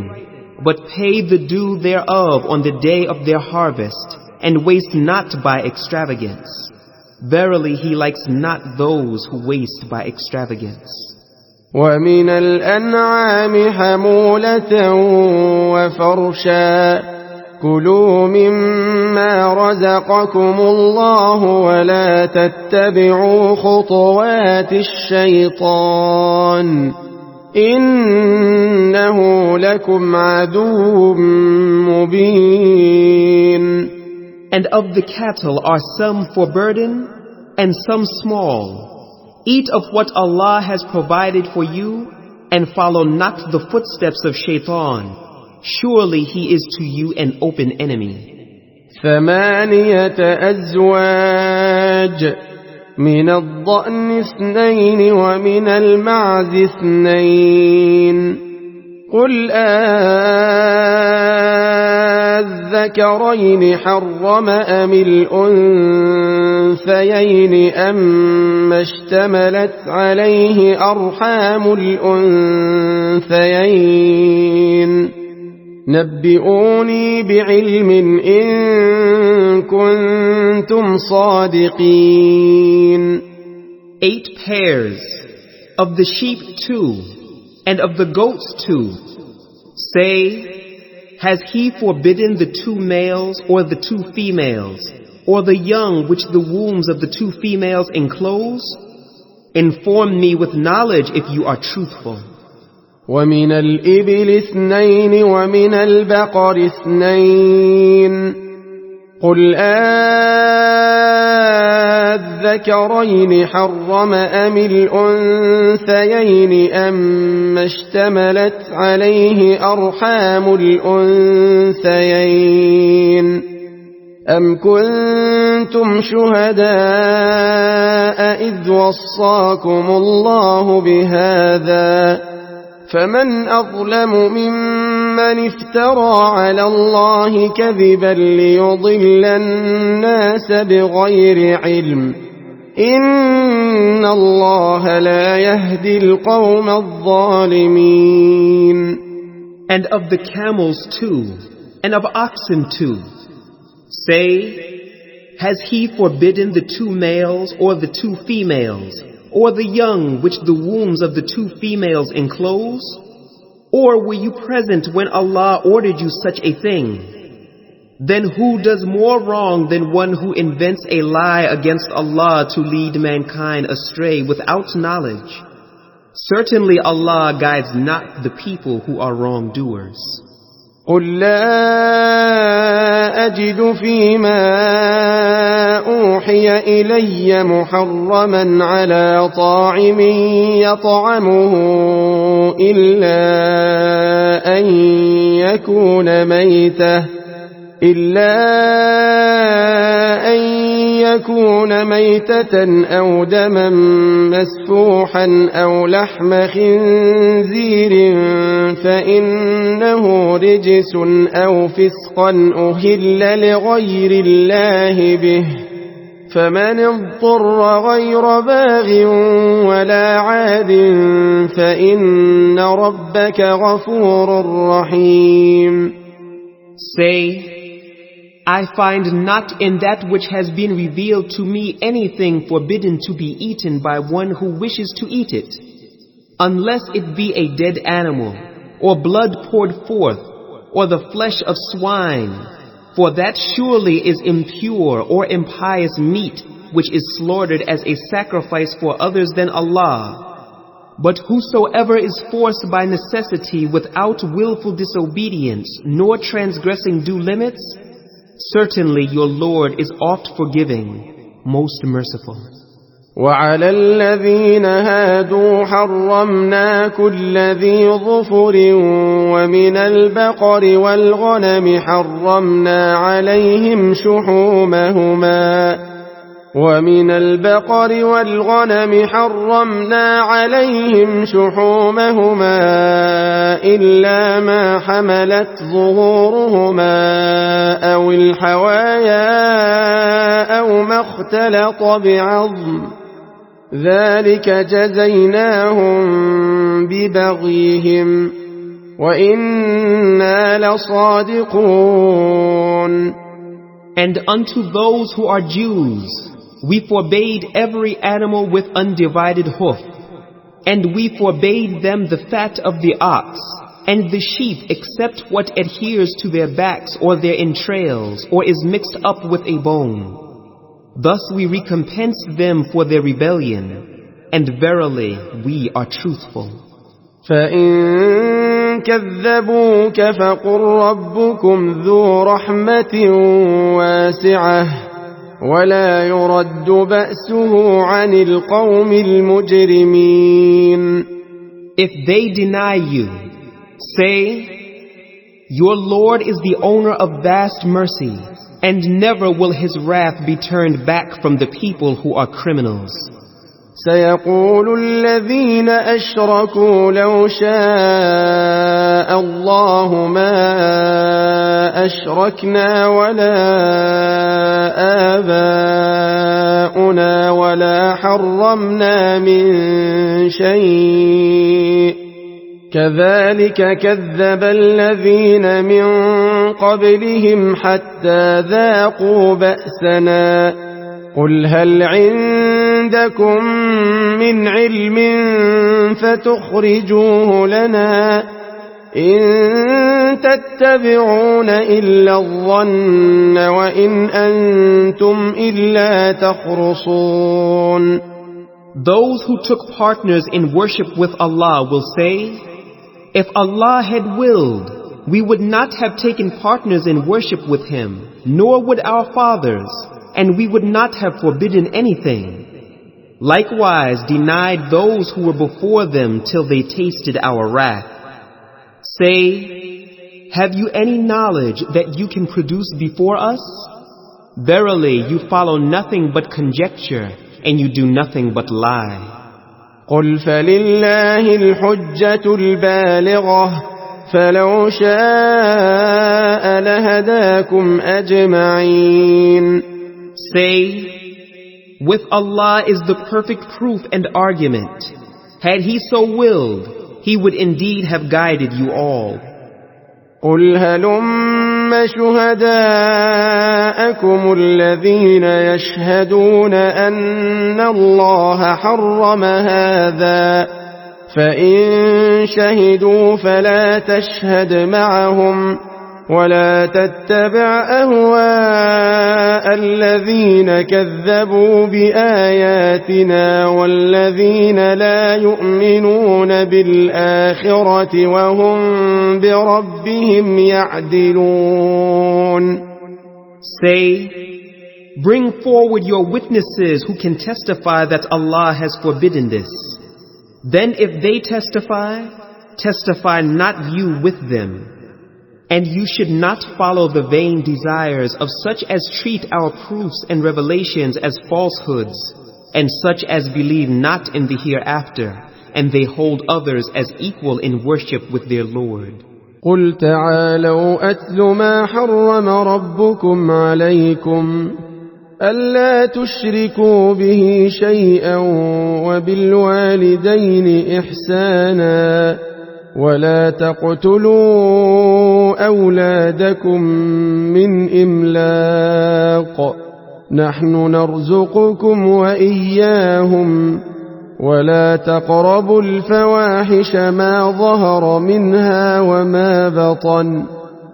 but pay the due thereof on the day of their harvest, and waste not by extravagance. Verily He likes not those who waste by extravagance. ومن الأنعام حمولة وفرشا كلوا مما رزقكم الله ولا تتبعوا خطوات الشيطان إنه لكم عدو مبين. And of the cattle are some for burden and some small. Eat of what Allah has provided for you and follow not the footsteps of shaitan. Surely he is to you an open enemy. 8 أزواج من الضأن 2 ومن المعز 2 قل الذكرين حرم أم الأنثيين أما اشتملت عليه أرحام الأنثيين نبئوني بعلم إن كنتم صادقين. 8 pairs, of the sheep 2, and of the goats 2. Say, has He forbidden the 2 males or the 2 females, or the young which the wombs of the 2 females enclose? Inform me with knowledge if you are truthful. ومن الإبل 2 ومن البقر 2 قل الذكرين حرم أم الأنثيين أما اشتملت عليه أرحام الأنثيين أم كنتم شهداء إذ وصاكم الله بهذا فمن أظلم ممن افترى على الله كذبا ليضل الناس بغير علم إن الله لا يهدي القوم الظالمين. And of the camels 2, and of oxen 2. Say, has He forbidden the 2 males or the 2 females, or the young which the wombs of the 2 females enclose? Or were you present when Allah ordered you such a thing? Then who does more wrong than one who invents a lie against Allah to lead mankind astray without knowledge? Certainly Allah guides not the people who are wrongdoers. قل لا أجد فيما أوحي إلي محرما على طاعم يطعمه إلا أن يكون ميتة أو دما مسفوحا أو لحم خنزير فإنه رجس أو فسقا أهل لغير الله به فمن اضطر غير باغ ولا عاد فإن ربك غفور رحيم. Say, I find not in that which has been revealed to me anything forbidden to be eaten by one who wishes to eat it, unless it be a dead animal, or blood poured forth, or the flesh of swine, for that surely is impure or impious meat, which is slaughtered as a sacrifice for others than Allah. But whosoever is forced by necessity without willful disobedience, nor transgressing due limits, certainly your Lord is oft forgiving, most merciful. وعلى الذين هادوا حرمنا كل ذي ظفر ومن البقر والغنم حرمنا عليهم شحومهما إلا ما حملت ظهورهما أو الحوايا أو ما اختلط بعظم ذلك جزيناهم ببغيهم وإنا لصادقون. And unto those who are Jews, we forbade every animal with undivided hoof, and we forbade them the fat of the ox, and the sheep except what adheres to their backs or their entrails, or is mixed up with a bone. Thus we recompensed them for their rebellion, and verily we are truthful. فَإِن كَذَّبُوكَ فَقُل رَّبُّكُمْ ذُو رَحْمَةٍ وَاسِعَةٍ وَلَا يُرَدُّ بَأْسُهُ عَنِ الْقَوْمِ الْمُجْرِمِينَ. If they deny you, say, your Lord is the owner of vast mercy, and never will his wrath be turned back from the people who are criminals. سيقول الذين أشركوا لو شاء الله ما أشركنا ولا آباؤنا ولا حرمنا من شيء كذلك كذب الذين من قبلهم حتى ذاقوا بأسنا قل هل عندكم من علم فتخرجوه لنا إن تتبعون إلا الظن وإن أنتم إلا تخرصون. Those who took partners in worship with Allah will say, if Allah had willed, we would not have taken partners in worship with Him, nor would our fathers, and we would not have forbidden anything. Likewise denied those who were before them till they tasted our wrath. Say, have you any knowledge that you can produce before us? Verily you follow nothing but conjecture, and you do nothing but lie. قل فلله الحجة البالغة فلو شاء لهداكم أجمعين. Say, with Allah is the perfect proof and argument. Had He so willed, He would indeed have guided you all. قل هلم شهداءكم الذين يشهدون أن الله حرم هذا فإن شهدوا فلا تشهد معهم ولا تتبع أهواء الذين كذبوا بآياتنا والذين لا يؤمنون بالآخرة وهم بربهم يعدلون. Say, bring forward your witnesses who can testify that Allah has forbidden this. Then if they testify, testify not you with them. And you should not follow the vain desires of such as treat our proofs and revelations as falsehoods, and such as believe not in the hereafter, and they hold others as equal in worship with their Lord. قل تعالوا أتل ما حرم ربكم عليكم ألا تشركوا به شيئا وبالوالدين إحسانا ولا تقتلوا أولادكم من إملاق نحن نرزقكم وإياهم ولا تقربوا الفواحش ما ظهر منها وما بطن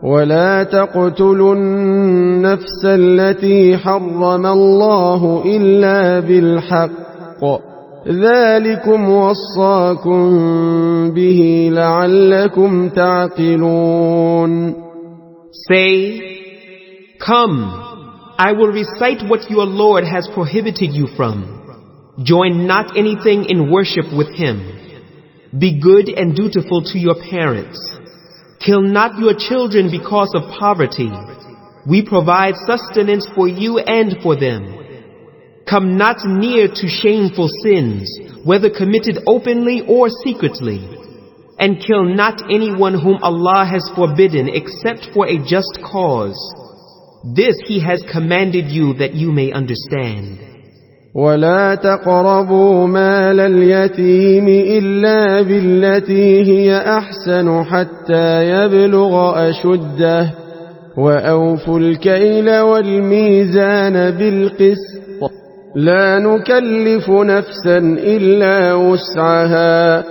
ولا تقتلوا النفس التي حرم الله إلا بالحق ذلكم وصاكم به لعلكم تعقلون. Say, come, I will recite what your Lord has prohibited you from. Join not anything in worship with Him. Be good and dutiful to your parents. Kill not your children because of poverty. We provide sustenance for you and for them. Come not near to shameful sins, whether committed openly or secretly. And kill not anyone whom Allah has forbidden except for a just cause. This He has commanded you that you may understand. ولا تقربوا مال اليتيم إلا بالتي هي أحسن حتى يبلغ أشده وأوفوا الكيل والميزان بالقسط لا نكلف نفسا إلا وسعها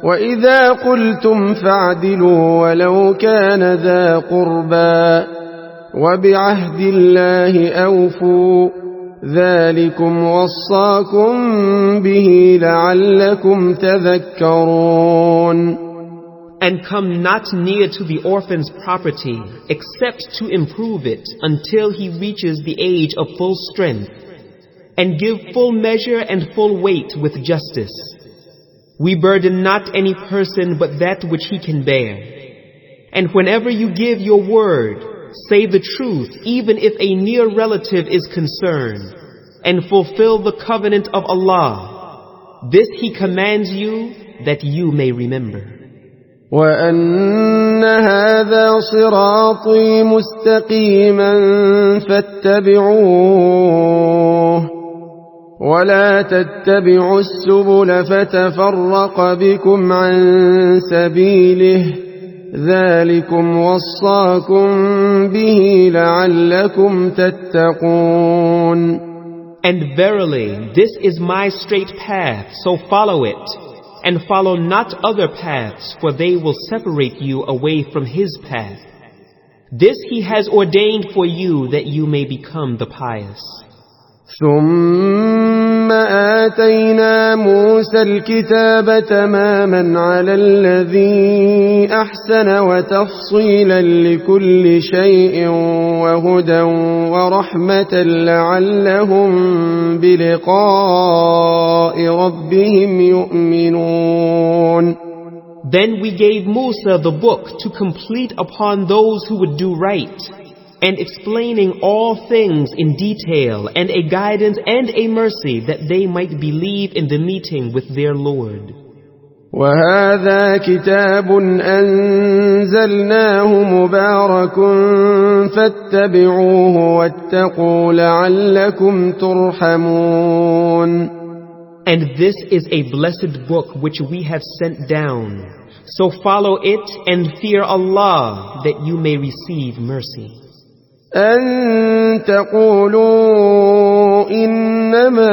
وإذا قلتم فاعدلوا ولو كان ذا قربى وبعهد الله أوفوا ذلكم وصاكم به لعلكم تذكرون. And come not near to the orphan's property except to improve it until he reaches the age of full strength, and give full measure and full weight with justice. We burden not any person but that which he can bear. And whenever you give your word, say the truth even if a near relative is concerned, and fulfill the covenant of Allah. This He commands you that you may remember. وَأَنَّ هَذَا صِرَاطِي مُسْتَقِيمًا فَاتَّبِعُوهُ وَلَا تَتَّبِعُوا السُّبُلَ فَتَفَرَّقَ بِكُمْ عَن سَبِيلِهِ ذلكم وصاكم به لعلكم تتقون. And verily, this is my straight path, so follow it, and follow not other paths, for they will separate you away from His path. This He has ordained for you that you may become the pious. ثم آتينا موسى الكتاب تماما على الذي أحسن وتفصيلا لكل شيء وهدى ورحمة لعلهم بلقاء ربهم يؤمنون. Then we gave Musa the book to complete upon those who would do right, and explaining all things in detail, and a guidance and a mercy that they might believe in the meeting with their Lord. وَهَذَا كِتَابٌ أَنزَلْنَاهُ مُبَارَكٌ فَاتَّبِعُوهُ وَاتَّقُوا لَعَلَّكُمْ تُرْحَمُونَ. And this is a blessed book which we have sent down. So follow it and fear Allah that you may receive mercy. أن تقولوا إنما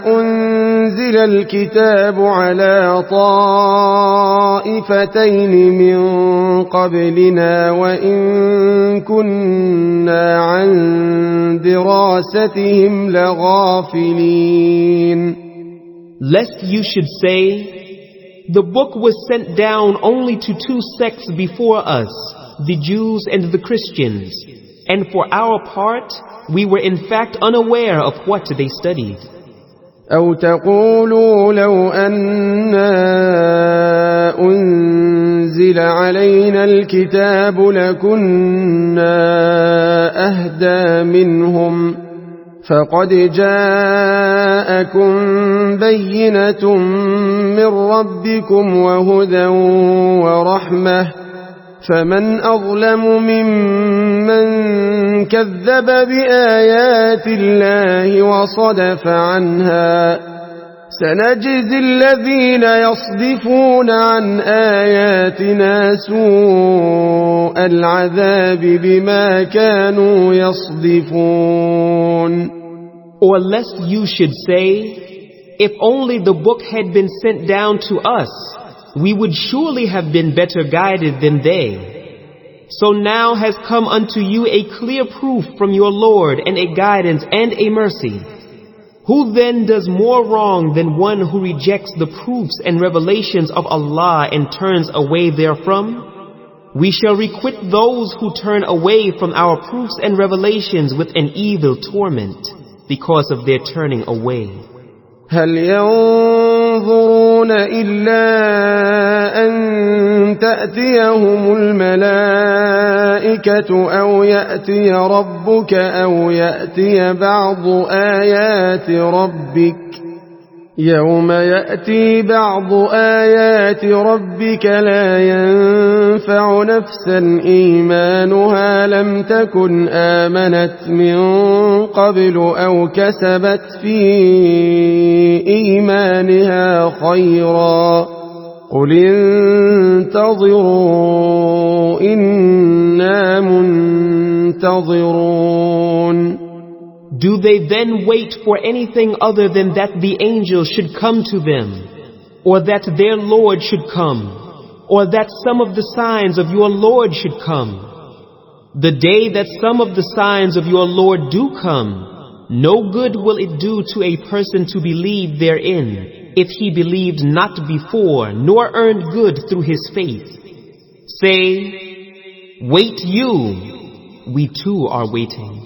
أنزل الكتاب على طائفتين من قبلنا وإن كنا عن دراستهم لغافلين. Lest you should say, the book was sent down only to two sects before us, the Jews and the Christians, and for our part, we were in fact unaware of what they studied. أو تقولوا لو أنا أنزل علينا الكتاب لكنا أهدى منهم فقد جاءكم بينة من ربكم وهدى ورحمة فمن أظلم ممن كذب بآيات الله وصدف عنها سنجزي الذين يصدفون عن آياتنا سوء العذاب بما كانوا يصدفون. Or lest you should say, if only the book had been sent down to us, we would surely have been better guided than they. So now has come unto you a clear proof from your Lord and a guidance and a mercy. Who then does more wrong than one who rejects the proofs and revelations of Allah and turns away therefrom? We shall requite those who turn away from our proofs and revelations with an evil torment because of their turning away. هل ينظرون إلا أن تأتيهم الملائكة أو يأتي ربك أو يأتي بعض آيات ربك يوم يأتي بعض آيات ربك لا ينفع نفسا إيمانها لم تكن آمنت من قبل أو كسبت في إيمانها خيرا قل انتظروا إنا منتظرون. Do they then wait for anything other than that the angel should come to them, or that their Lord should come, or that some of the signs of your Lord should come? The day that some of the signs of your Lord do come, no good will it do to a person to believe therein, if he believed not before, nor earned good through his faith. Say, wait you, we too are waiting.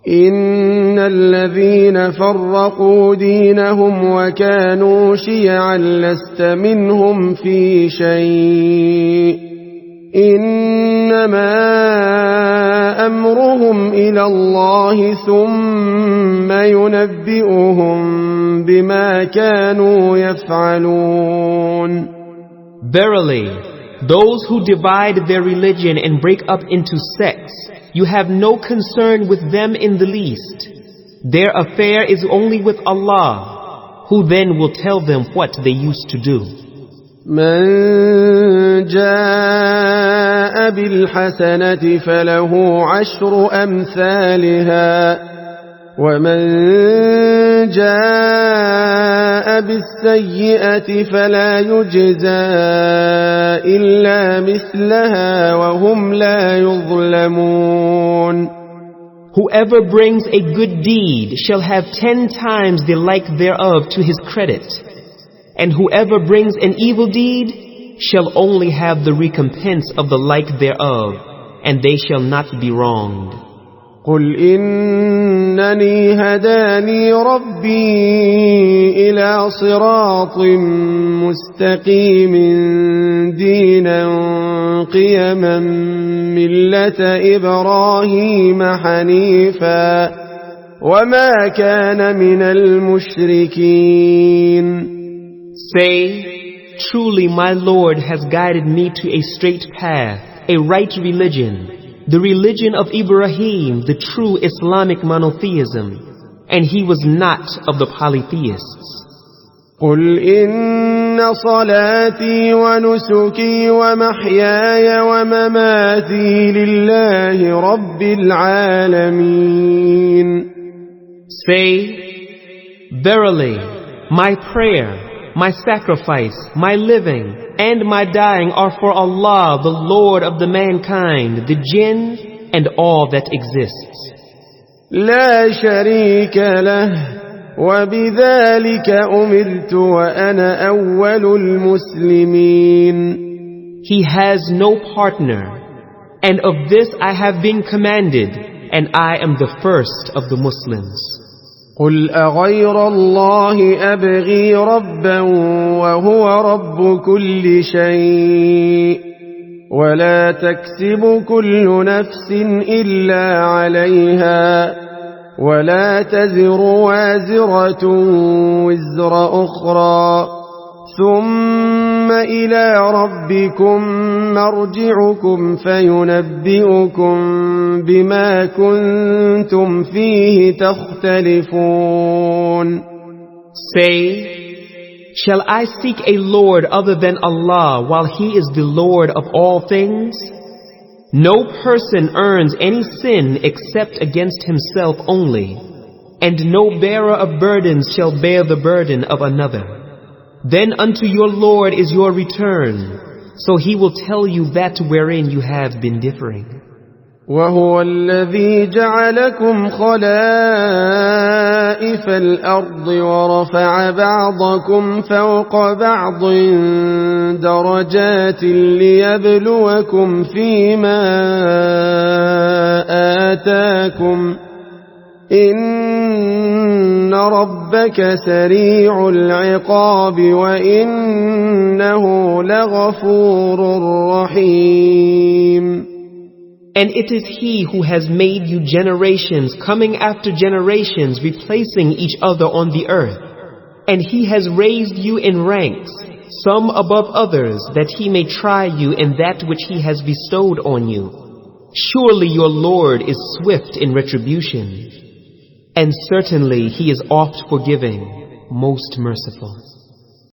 إن الذين فرقوا دينهم وكانوا شيعا لست منهم في شيء إنما أمرهم إلى الله ثم ينبئهم بما كانوا يفعلون. Verily, those who divide their religion and break up into sects, you have no concern with them in the least. Their affair is only with Allah, who then will tell them what they used to do. من جاء بالحسنة فله عشر أمثالها ومن جاء بالسيئة فلا يجزى إلا مثلها وهم لا يظلمون. Whoever brings a good deed shall have 10 times the like thereof to his credit, and whoever brings an evil deed shall only have the recompense of the like thereof, and they shall not be wronged. قل إنني هداني ربي إلى صراط مستقيم دينا قيما ملة إبراهيم حنيفا وما كان من المشركين. Say, truly my Lord has guided me to a straight path, a right religion, the religion of Ibrahim, the true Islamic monotheism, and he was not of the polytheists. قل إن صلاتي ونسكي ومحياي ومماتي لله رب العالمين. Say, verily, my prayer, my sacrifice, my living, and my dying are for Allah, the Lord of the mankind, the jinn, and all that exists. لا شريك له وبذلك أمرت وأنا أول المسلمين. He has no partner, and of this I have been commanded, and I am the first of the Muslims. قل أغير الله أبغي ربا وهو رب كل شيء ولا تكسب كل نفس إلا عليها ولا تزر وازرة وزر أخرى ثم إلى ربكم مرجعكم فينبئكم بما كنتم فيه تختلفون. Say, shall I seek a Lord other than Allah while He is the Lord of all things? No person earns any sin except against himself only. and no bearer of burdens shall bear the burden of another. Then unto your Lord is your return, so he will tell you that wherein you have been differing. وهو الذي جعلكم خلائف الأرض ورفع بعضكم فوق بعض درجات ليبلوكم فيما آتاكم إن ربك سريع العقاب وإنه لغفور رحيم. And it is He who has made you generations coming after generations, replacing each other on the earth. And He has raised you in ranks, some above others, that He may try you in that which He has bestowed on you. Surely your Lord is swift in retribution, and certainly He is oft forgiving, most merciful.